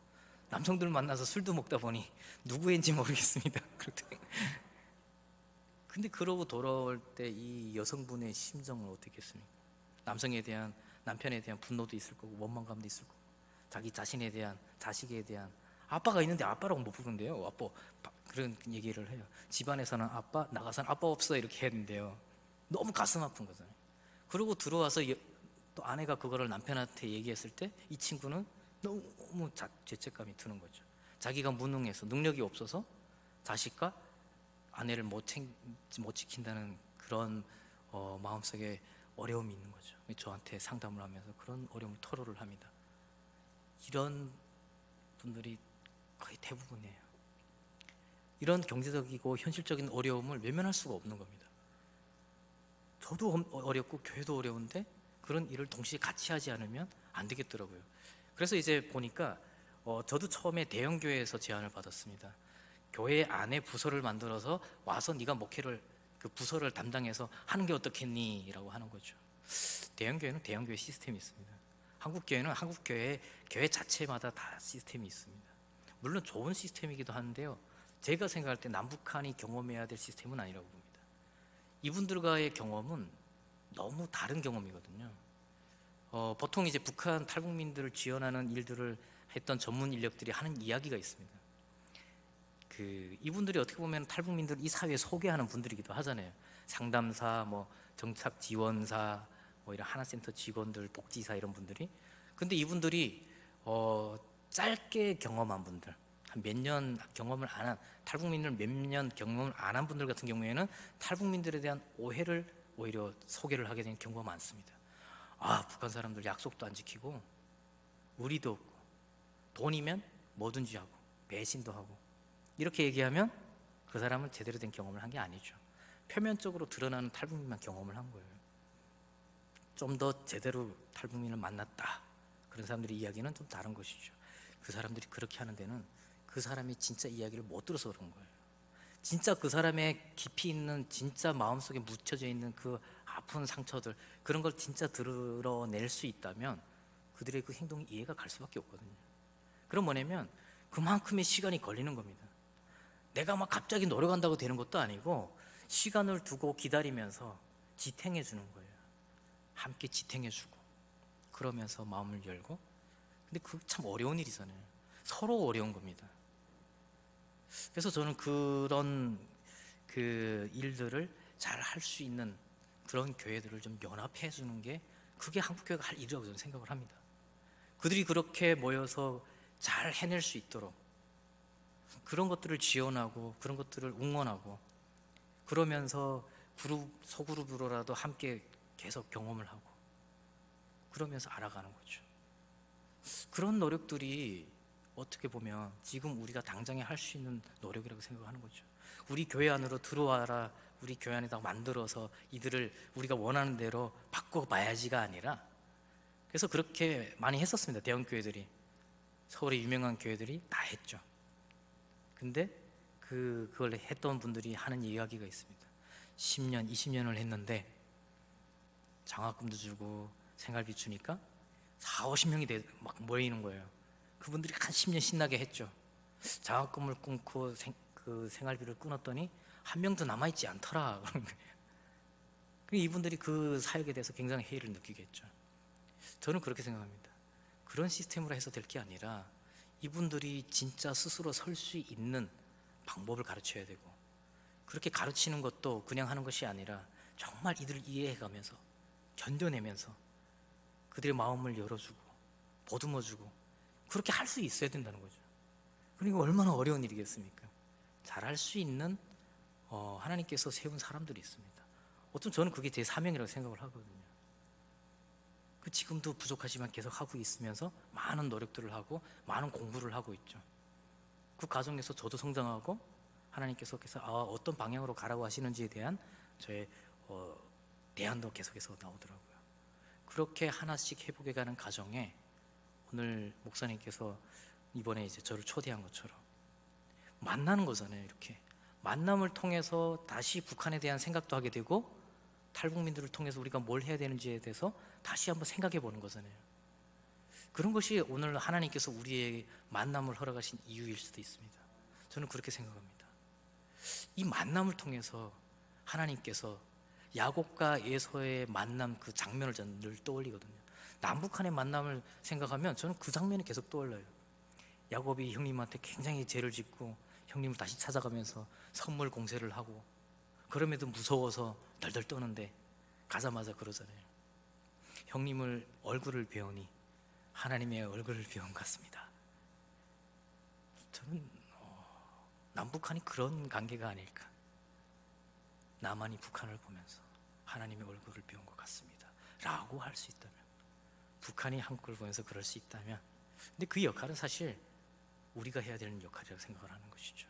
남성들 만나서 술도 먹다 보니 누구인지 모르겠습니다. 근데 그러고 돌아올 때 이 여성분의 심정은 어떻겠습니까? 남편에 대한 분노도 있을 거고 원망감도 있을 거고 자기 자신에 대한, 자식에 대한, 아빠가 있는데 아빠라고 못 부른대요. 아빠 그런 얘기를 해요. 집안에서는 아빠, 나가서는 아빠 없어 이렇게 해야 된대요. 너무 가슴 아픈 거잖아요. 그러고 들어와서 또 아내가 그거를 남편한테 얘기했을 때 이 친구는 너무 죄책감이 드는 거죠. 자기가 무능해서, 능력이 없어서 자식과 아내를 못 지킨다는 그런 마음속에 어려움이 있는 거죠. 저한테 상담을 하면서 그런 어려움을 토로를 합니다. 이런 분들이 거의 대부분이에요. 이런 경제적이고 현실적인 어려움을 외면할 수가 없는 겁니다. 저도 어렵고 교회도 어려운데 그런 일을 동시에 같이 하지 않으면 안 되겠더라고요. 그래서 이제 보니까 저도 처음에 대형 교회에서 제안을 받았습니다. 교회 안에 부서를 만들어서 와서 네가 목회를 그 부서를 담당해서 하는 게 어떻겠니? 라고 하는 거죠. 대형 교회는 대형 교회 시스템이 있습니다. 한국 교회는 한국 교회 자체마다 다 시스템이 있습니다. 물론 좋은 시스템이기도 한데요. 제가 생각할 때 남북한이 경험해야 될 시스템은 아니라고 봅니다. 이분들과의 경험은 너무 다른 경험이거든요. 보통 이제 북한 탈북민들을 지원하는 일들을 했던 전문 인력들이 하는 이야기가 있습니다. 이분들이 어떻게 보면 탈북민들 이 사회에 소개하는 분들이기도 하잖아요. 상담사, 뭐 정착 지원사, 뭐 이런 하나센터 직원들, 복지사 이런 분들이. 근데 이분들이 짧게 경험한 분들, 한 몇 년 경험을 안 한 탈북민들 몇 년 경험을 안 한 분들 같은 경우에는 탈북민들에 대한 오해를 오히려 소개를 하게 되는 경우가 많습니다. 아, 북한 사람들 약속도 안 지키고 의리도 없고 돈이면 뭐든지 하고 배신도 하고 이렇게 얘기하면 그 사람은 제대로 된 경험을 한 게 아니죠. 표면적으로 드러나는 탈북민만 경험을 한 거예요. 좀 더 제대로 탈북민을 만났다 그런 사람들의 이야기는 좀 다른 것이죠. 그 사람들이 그렇게 하는 데는 그 사람이 진짜 이야기를 못 들어서 그런 거예요. 진짜 그 사람의 깊이 있는 진짜 마음속에 묻혀져 있는 그 아픈 상처들 그런 걸 진짜 드러낼 수 있다면 그들의 그 행동이 이해가 갈 수밖에 없거든요. 그럼 뭐냐면 그만큼의 시간이 걸리는 겁니다. 내가 막 갑자기 노력한다고 되는 것도 아니고 시간을 두고 기다리면서 지탱해 주는 거예요. 함께 지탱해 주고 그러면서 마음을 열고. 근데 그게 참 어려운 일이잖아요. 서로 어려운 겁니다. 그래서 저는 그런 일들을 잘 할 수 있는 그런 교회들을 좀 연합해 주는 게 그게 한국교회가 할 일이라고 저는 생각을 합니다. 그들이 그렇게 모여서 잘 해낼 수 있도록 그런 것들을 지원하고 그런 것들을 응원하고 그러면서 소그룹으로라도 함께 계속 경험을 하고 그러면서 알아가는 거죠. 그런 노력들이 어떻게 보면 지금 우리가 당장에 할 수 있는 노력이라고 생각하는 거죠. 우리 교회 안으로 들어와라, 우리 교회 안에다 만들어서 이들을 우리가 원하는 대로 바꿔봐야지가 아니라, 그래서 그렇게 많이 했었습니다. 대형 교회들이, 서울의 유명한 교회들이 다 했죠. 근데 그걸 했던 분들이 하는 이야기가 있습니다. 10년, 20년을 했는데 장학금도 주고 생활비 주니까 4, 50명이 막 모이는 거예요. 그분들이 한 10년 신나게 했죠. 장학금을 끊고 그 생활비를 끊었더니 한 명도 남아있지 않더라 그런 거예요. 이분들이 그 사역에 대해서 굉장히 회의를 느끼겠죠. 저는 그렇게 생각합니다. 그런 시스템으로 해서 될 게 아니라 이분들이 진짜 스스로 설 수 있는 방법을 가르쳐야 되고, 그렇게 가르치는 것도 그냥 하는 것이 아니라 정말 이들을 이해해가면서 견뎌내면서 그들의 마음을 열어주고 보듬어주고 그렇게 할 수 있어야 된다는 거죠. 그리고 얼마나 어려운 일이겠습니까? 잘할 수 있는 하나님께서 세운 사람들이 있습니다. 어쩌면 저는 그게 제 사명이라고 생각을 하거든요. 지금도 부족하지만 계속 하고 있으면서 많은 노력들을 하고 많은 공부를 하고 있죠. 그 과정에서 저도 성장하고 하나님께서 어떤 방향으로 가라고 하시는지에 대한 저의 대안도 계속해서 나오더라고요. 그렇게 하나씩 회복해가는 과정에 오늘 목사님께서 이번에 이제 저를 초대한 것처럼 만나는 거잖아요. 이렇게 만남을 통해서 다시 북한에 대한 생각도 하게 되고, 탈북민들을 통해서 우리가 뭘 해야 되는지에 대해서 다시 한번 생각해 보는 거잖아요. 그런 것이 오늘 하나님께서 우리의 만남을 허락하신 이유일 수도 있습니다. 저는 그렇게 생각합니다. 이 만남을 통해서 하나님께서 야곱과 에서의 만남 그 장면을 저는 늘 떠올리거든요. 남북한의 만남을 생각하면 저는 그 장면이 계속 떠올라요. 야곱이 형님한테 굉장히 죄를 짓고 형님을 다시 찾아가면서 선물 공세를 하고, 그럼에도 무서워서 덜덜 떠는데 가자마자 그러잖아요. 형님을 얼굴을 배우니 하나님의 얼굴을 배운 것 같습니다. 저는 남북한이 그런 관계가 아닐까. 남한이 북한을 보면서 하나님의 얼굴을 배운 것 같습니다 라고 할 수 있다면, 북한이 한국을 보면서 그럴 수 있다면, 근데 그 역할은 사실 우리가 해야 되는 역할이라고 생각을 하는 것이죠.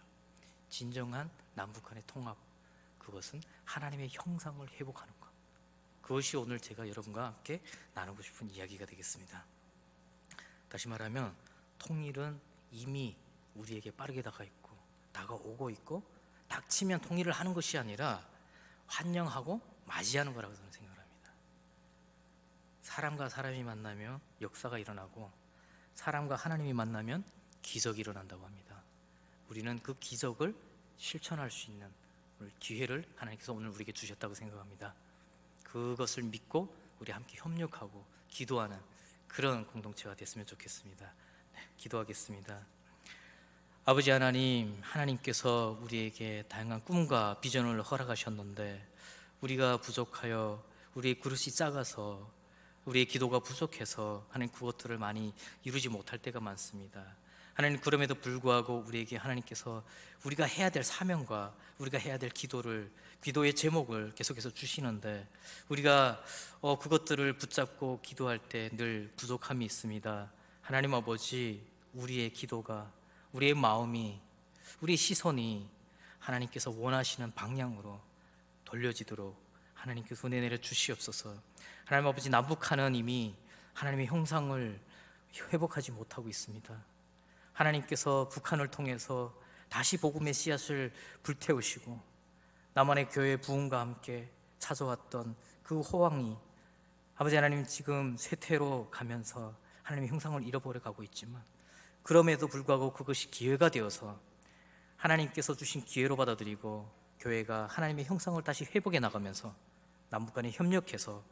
진정한 남북한의 통합, 그것은 하나님의 형상을 회복하는 것, 그것이 오늘 제가 여러분과 함께 나누고 싶은 이야기가 되겠습니다. 다시 말하면 통일은 이미 우리에게 빠르게 다가오고 있고, 닥치면 통일을 하는 것이 아니라 환영하고 맞이하는 거라고 저는 생각을 합니다. 사람과 사람이 만나면 역사가 일어나고, 사람과 하나님이 만나면 기적이 일어난다고 합니다. 우리는 그 기적을 실천할 수 있는 기회를 하나님께서 오늘 우리에게 주셨다고 생각합니다. 그것을 믿고 우리 함께 협력하고 기도하는 그런 공동체가 됐으면 좋겠습니다. 기도하겠습니다. 아버지 하나님, 하나님께서 우리에게 다양한 꿈과 비전을 허락하셨는데, 우리가 부족하여 우리의 그릇이 작아서 우리의 기도가 부족해서 하나님 그것들을 많이 이루지 못할 때가 많습니다. 하나님, 그럼에도 불구하고 우리에게 하나님께서 우리가 해야 될 사명과 우리가 해야 될 기도의 제목을 계속해서 주시는데, 우리가 그것들을 붙잡고 기도할 때 늘 부족함이 있습니다. 하나님 아버지, 우리의 기도가, 우리의 마음이, 우리의 시선이 하나님께서 원하시는 방향으로 돌려지도록 하나님께서 은혜 내려 주시옵소서. 하나님 아버지, 남북한은 이미 하나님의 형상을 회복하지 못하고 있습니다. 하나님께서 북한을 통해서 다시 복음의 씨앗을 불태우시고 남한의 교회 부흥과 함께 찾아왔던 그 호황이 아버지 하나님 지금 쇠퇴로 가면서 하나님의 형상을 잃어버려 가고 있지만, 그럼에도 불구하고 그것이 기회가 되어서 하나님께서 주신 기회로 받아들이고 교회가 하나님의 형상을 다시 회복해 나가면서 남북 간에 협력해서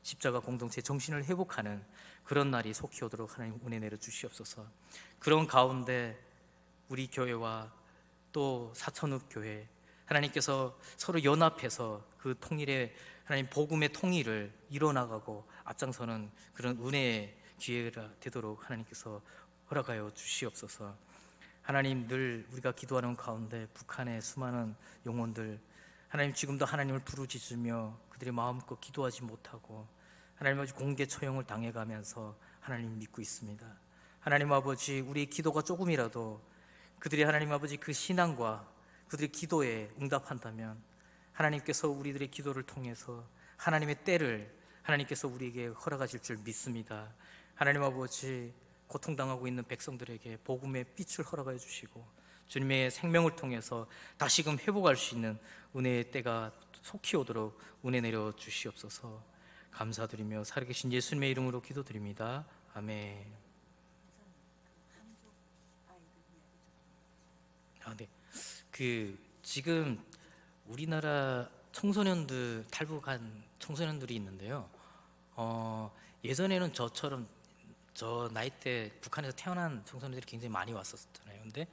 십자가 공동체 정신을 회복하는 그런 날이 속히 오도록 하나님 은혜 내려 주시옵소서. 그런 가운데 우리 교회와 또 사천읍 교회, 하나님께서 서로 연합해서 그 통일의 하나님 복음의 통일을 이뤄나가고 앞장서는 그런 은혜의 기회가 되도록 하나님께서 허락하여 주시옵소서. 하나님, 늘 우리가 기도하는 가운데 북한의 수많은 영혼들, 하나님 지금도 하나님을 부르짖으며 그들의 마음껏 기도하지 못하고 하나님 아버지 공개 처형을 당해가면서 하나님 믿고 있습니다. 하나님 아버지, 우리의 기도가 조금이라도 그들이 하나님 아버지 그 신앙과 그들의 기도에 응답한다면 하나님께서 우리들의 기도를 통해서 하나님의 때를 하나님께서 우리에게 허락하실 줄 믿습니다. 하나님 아버지, 고통당하고 있는 백성들에게 복음의 빛을 허락해 주시고 주님의 생명을 통해서 다시금 회복할 수 있는 은혜의 때가 속히 오도록 은혜 내려 주시옵소서. 감사드리며 살아계신 예수님의 이름으로 기도드립니다. 아멘. 네. 지금 우리나라 청소년들, 탈북한 청소년들이 있는데요. 예전에는 저처럼 저 나이 때 북한에서 태어난 청소년들이 굉장히 많이 왔었잖아요. 근데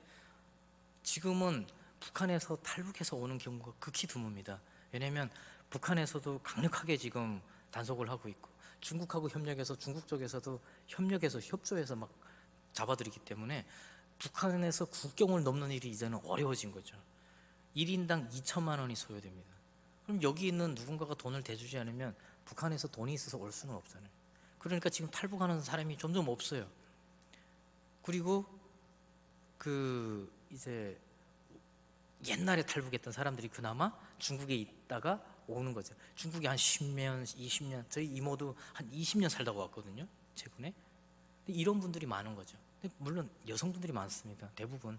지금은 북한에서 탈북해서 오는 경우가 극히 드뭅니다. 왜냐하면 북한에서도 강력하게 지금 단속을 하고 있고 중국하고 협력해서 중국 쪽에서도 협력해서 협조해서 막 잡아들이기 때문에 북한에서 국경을 넘는 일이 이제는 어려워진 거죠. 1인당 2천만 원이 소요됩니다. 그럼 여기 있는 누군가가 돈을 대주지 않으면 북한에서 돈이 있어서 올 수는 없잖아요. 그러니까 지금 탈북하는 사람이 점점 없어요. 그리고 이제 옛날에 탈북했던 사람들이 그나마 중국에 있다가 오는 거죠. 중국에 한 10년, 20년, 저희 이모도 한 20년 살다가 왔거든요, 최근에. 근데 이런 분들이 많은 거죠. 근데 물론 여성분들이 많습니다. 대부분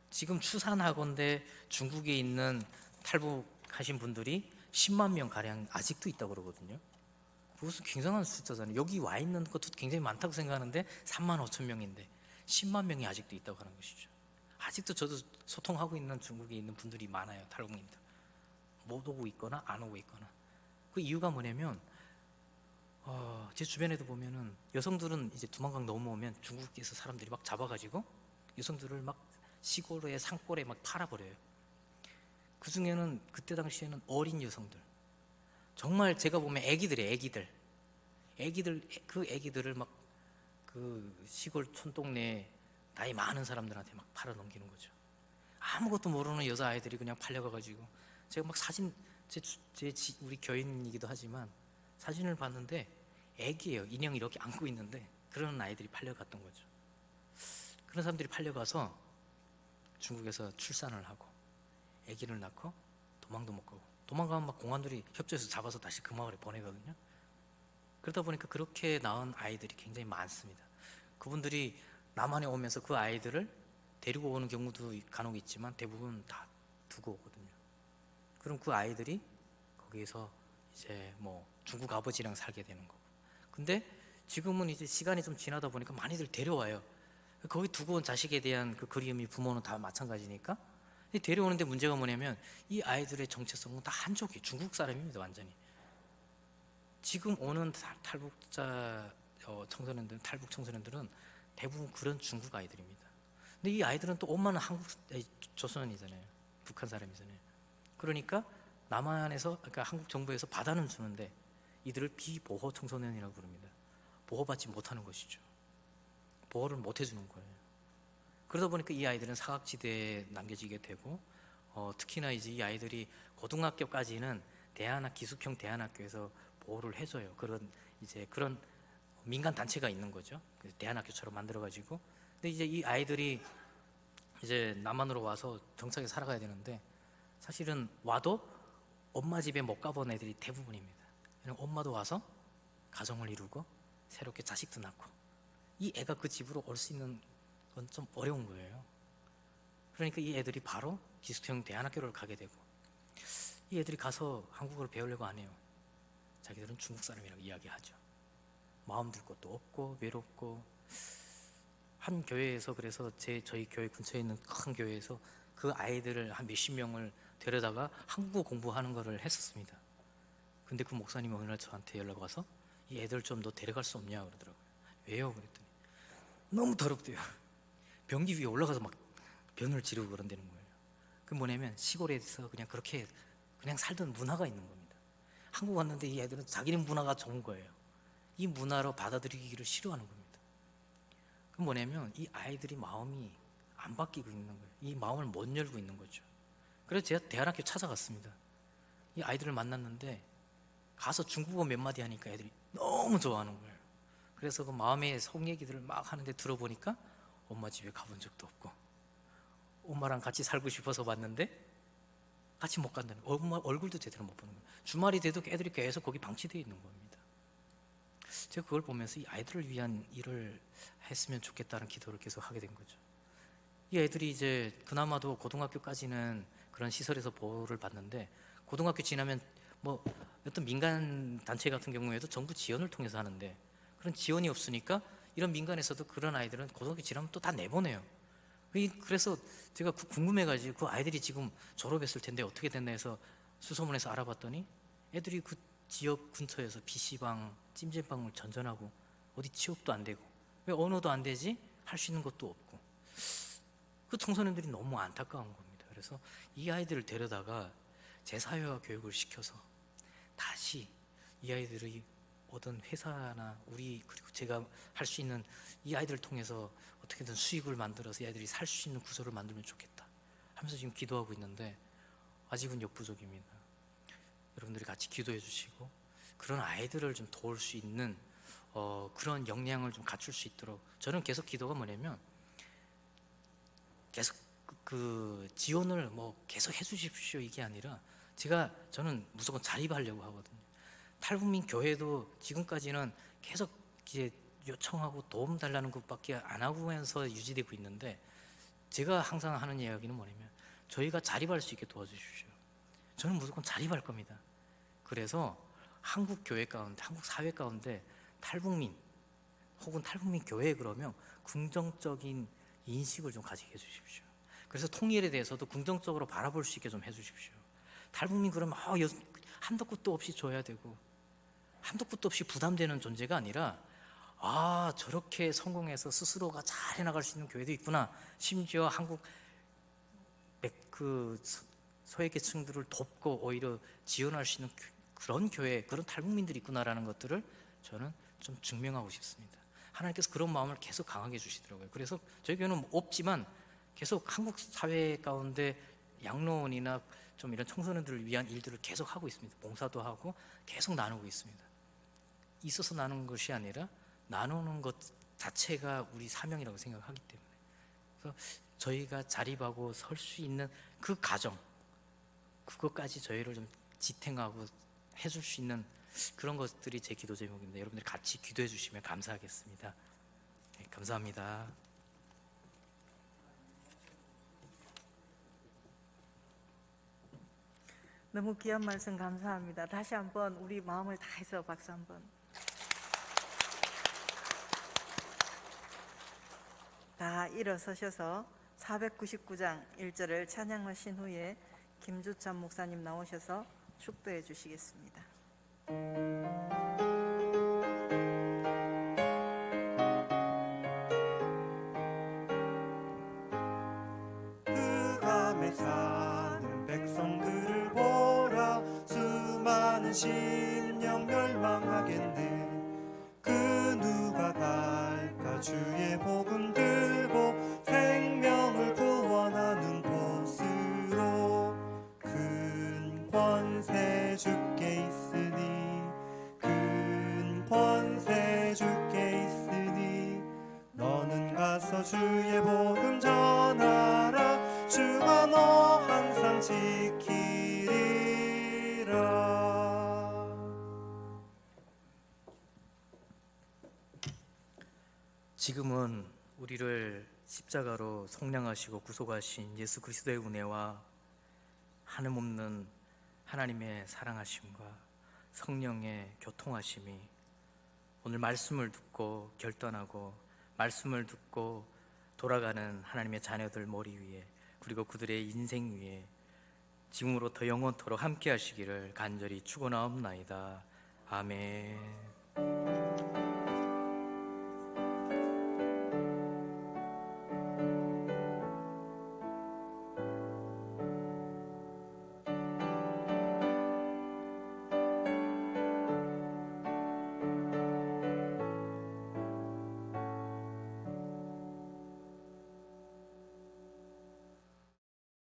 지금 추산하건대 중국에 있는 탈북하신 분들이 10만 명 가량 아직도 있다고 그러거든요. 그것은 굉장한 숫자잖아요. 여기 와 있는 것도 굉장히 많다고 생각하는데 3만 5천 명인데 10만 명이 아직도 있다고 하는 것이죠. 아직도 저도 소통하고 있는 중국에 있는 분들이 많아요. 탈북민들 못 오고 있거나 안 오고 있거나. 그 이유가 뭐냐면 제 주변에도 보면은 여성들은 이제 두만강 넘어오면 중국에서 사람들이 막 잡아가지고 여성들을 막 시골의 산골에 막 팔아버려요. 그 중에는 그때 당시에는 어린 여성들, 정말 제가 보면 애기들 그 애기들을 막 그 시골 촌동네 나이 많은 사람들한테 막 팔아 넘기는 거죠. 아무것도 모르는 여자 아이들이 그냥 팔려가가지고 제가 막 사진 우리 교인이기도 하지만 사진을 봤는데 애기예요. 인형 이렇게 안고 있는데 그런 아이들이 팔려갔던 거죠. 그런 사람들이 팔려가서 중국에서 출산을 하고 아기를 낳고 도망도 못 가고, 도망가면 막 공안들이 협조해서 잡아서 다시 그 마을에 보내거든요. 그러다 보니까 그렇게 낳은 아이들이 굉장히 많습니다. 그분들이 남한에 오면서 그 아이들을 데리고 오는 경우도 간혹 있지만 대부분 다 두고 오거든요. 그럼 그 아이들이 거기에서 이제 뭐 중국 아버지랑 살게 되는 거고. 근데 지금은 이제 시간이 좀 지나다 보니까 많이들 데려와요. 거기 두고 온 자식에 대한 그 그리움이 부모는 다 마찬가지니까. 데려오는데 문제가 뭐냐면 이 아이들의 정체성은 다 한족이에요. 중국 사람입니다, 완전히. 지금 오는 탈북자 청소년들, 탈북 청소년들은 대부분 그런 중국 아이들입니다. 근데 이 아이들은 또 엄마는 조선이잖아요. 북한 사람이잖아요. 그러니까 남한에서, 그러니까 한국 정부에서 받아는 주는데 이들을 비보호 청소년이라고 부릅니다. 보호받지 못하는 것이죠. 보호를 못 해주는 거예요. 그러다 보니까 이 아이들은 사각지대에 남겨지게 되고, 특히나 이제 이 아이들이 고등학교까지는 기숙형 대안학교에서 보호를 해줘요. 그런 민간 단체가 있는 거죠. 대안학교처럼 만들어가지고. 근데 이제 이 아이들이 이제 남한으로 와서 정착해 살아가야 되는데 사실은 와도 엄마 집에 못 가본 애들이 대부분입니다. 엄마도 와서 가정을 이루고 새롭게 자식도 낳고 이 애가 그 집으로 올 수 있는 건 좀 어려운 거예요. 그러니까 이 애들이 바로 기숙형 대안학교를 가게 되고, 이 애들이 가서 한국어를 배우려고 안 해요. 자기들은 중국 사람이라고 이야기하죠. 마음 들 것도 없고 외롭고. 한 교회에서, 그래서 저희 교회 근처에 있는 큰 교회에서 그 아이들을 한 몇십 명을 데려다가 한국어 공부하는 거를 했었습니다. 근데 그 목사님이 어느 날 저한테 연락 와서 이 애들 좀 너 데려갈 수 없냐 그러더라고요. 왜요? 그랬더니 너무 더럽대요. 변기 위에 올라가서 막 변을 지르고 그런다는 거예요. 그 뭐냐면 시골에서 그냥 그렇게 그냥 살던 문화가 있는 겁니다. 한국 왔는데 이 애들은 자기네 문화가 좋은 거예요. 이 문화로 받아들이기를 싫어하는 겁니다. 그 뭐냐면 이 아이들이 마음이 안 바뀌고 있는 거예요. 이 마음을 못 열고 있는 거죠. 그래서 제가 대안학교 찾아갔습니다. 이 아이들을 만났는데 가서 중국어 몇 마디 하니까 애들이 너무 좋아하는 거예요. 그래서 그 마음의 속 얘기들을 막 하는데 들어보니까 엄마 집에 가본 적도 없고 엄마랑 같이 살고 싶어서 왔는데 같이 못 간다는 거예요. 얼굴도 제대로 못 보는 거예요. 주말이 돼도 애들이 계속 거기 방치되어 있는 겁니다. 제가 그걸 보면서 이 아이들을 위한 일을 했으면 좋겠다는 기도를 계속 하게 된 거죠. 이 애들이 이제 그나마도 고등학교까지는 그런 시설에서 보호를 받는데, 고등학교 지나면 뭐 어떤 민간 단체 같은 경우에도 정부 지원을 통해서 하는데, 그런 지원이 없으니까 이런 민간에서도 그런 아이들은 고등학교 지나면 또 다 내보내요. 그래서 제가 궁금해가지고 그 아이들이 지금 졸업했을 텐데 어떻게 됐나 해서 수소문해서 알아봤더니 애들이 그 지역 근처에서 PC방, 찜질방을 전전하고 어디 취업도 안 되고, 왜 언어도 안 되지? 할 수 있는 것도 없고, 그 청소년들이 너무 안타까운 겁니다. 그래서 이 아이들을 데려다가 재사회화 교육을 시켜서 다시 이 아이들이 어떤 회사나 그리고 제가 할 수 있는 이 아이들을 통해서 어떻게든 수익을 만들어서 이 아이들이 살 수 있는 구조를 만들면 좋겠다 하면서 지금 기도하고 있는데, 아직은 역부족입니다. 여러분들이 같이 기도해 주시고 그런 아이들을 좀 도울 수 있는 그런 역량을 좀 갖출 수 있도록, 저는 계속 기도가 뭐냐면 계속 그 지원을 뭐 계속 해주십시오 이게 아니라, 저는 무조건 자립하려고 하거든요. 탈북민 교회도 지금까지는 계속 이제 요청하고 도움 달라는 것밖에 안 하면서 유지되고 있는데, 제가 항상 하는 이야기는 뭐냐면 저희가 자립할 수 있게 도와주십시오. 저는 무조건 자립할 겁니다. 그래서 한국 교회 가운데, 한국 사회 가운데 탈북민 혹은 탈북민 교회 그러면 긍정적인 인식을 좀 가지게 해주십시오. 그래서 통일에 대해서도 긍정적으로 바라볼 수 있게 좀 해주십시오. 탈북민 그러면 한도 끝도 없이 줘야 되고 한도 끝도 없이 부담되는 존재가 아니라, 저렇게 성공해서 스스로가 잘 해나갈 수 있는 교회도 있구나, 심지어 한국 그 소외계층들을 돕고 오히려 지원할 수 있는 그런 교회, 그런 탈북민들이 있구나라는 것들을 저는 좀 증명하고 싶습니다. 하나님께서 그런 마음을 계속 강하게 주시더라고요. 그래서 저희 교회는 없지만 계속 한국 사회 가운데 양로원이나 좀 이런 청소년들을 위한 일들을 계속 하고 있습니다. 봉사도 하고 계속 나누고 있습니다. 있어서 나누는 것이 아니라 나누는 것 자체가 우리 사명이라고 생각하기 때문에, 그래서 저희가 자립하고 설 수 있는 그 과정, 그것까지 저희를 좀 지탱하고 해줄 수 있는 그런 것들이 제 기도 제목입니다. 여러분들이 같이 기도해 주시면 감사하겠습니다. 네, 감사합니다.
너무 귀한 말씀 감사합니다. 다시 한번 우리 마음을 다해서 박수 한번. 다 일어서셔서 499장 1절을 찬양하신 후에 김주찬 목사님 나오셔서 축도해 주시겠습니다.
흑암에 사는 백성들을 보라. 수많은 심령 멸망하겠네. 그 누가 갈까? 주의 복음 들고 생명을 구원하는 곳으로. 큰 권세 주께 있으니, 큰 권세 주께 있으니, 너는 가서 주의 복음 전하라. 주가 너 항상 지키리라.
지금은 우리를 십자가로 속량하시고 구속하신 예수 그리스도의 은혜와 한음없는 하나님의 사랑하심과 성령의 교통하심이 오늘 말씀을 듣고 결단하고 말씀을 듣고 돌아가는 하나님의 자녀들 머리 위에, 그리고 그들의 인생 위에 지금으로부터 영원토록 함께 하시기를 간절히 축원하옵나이다. 아멘.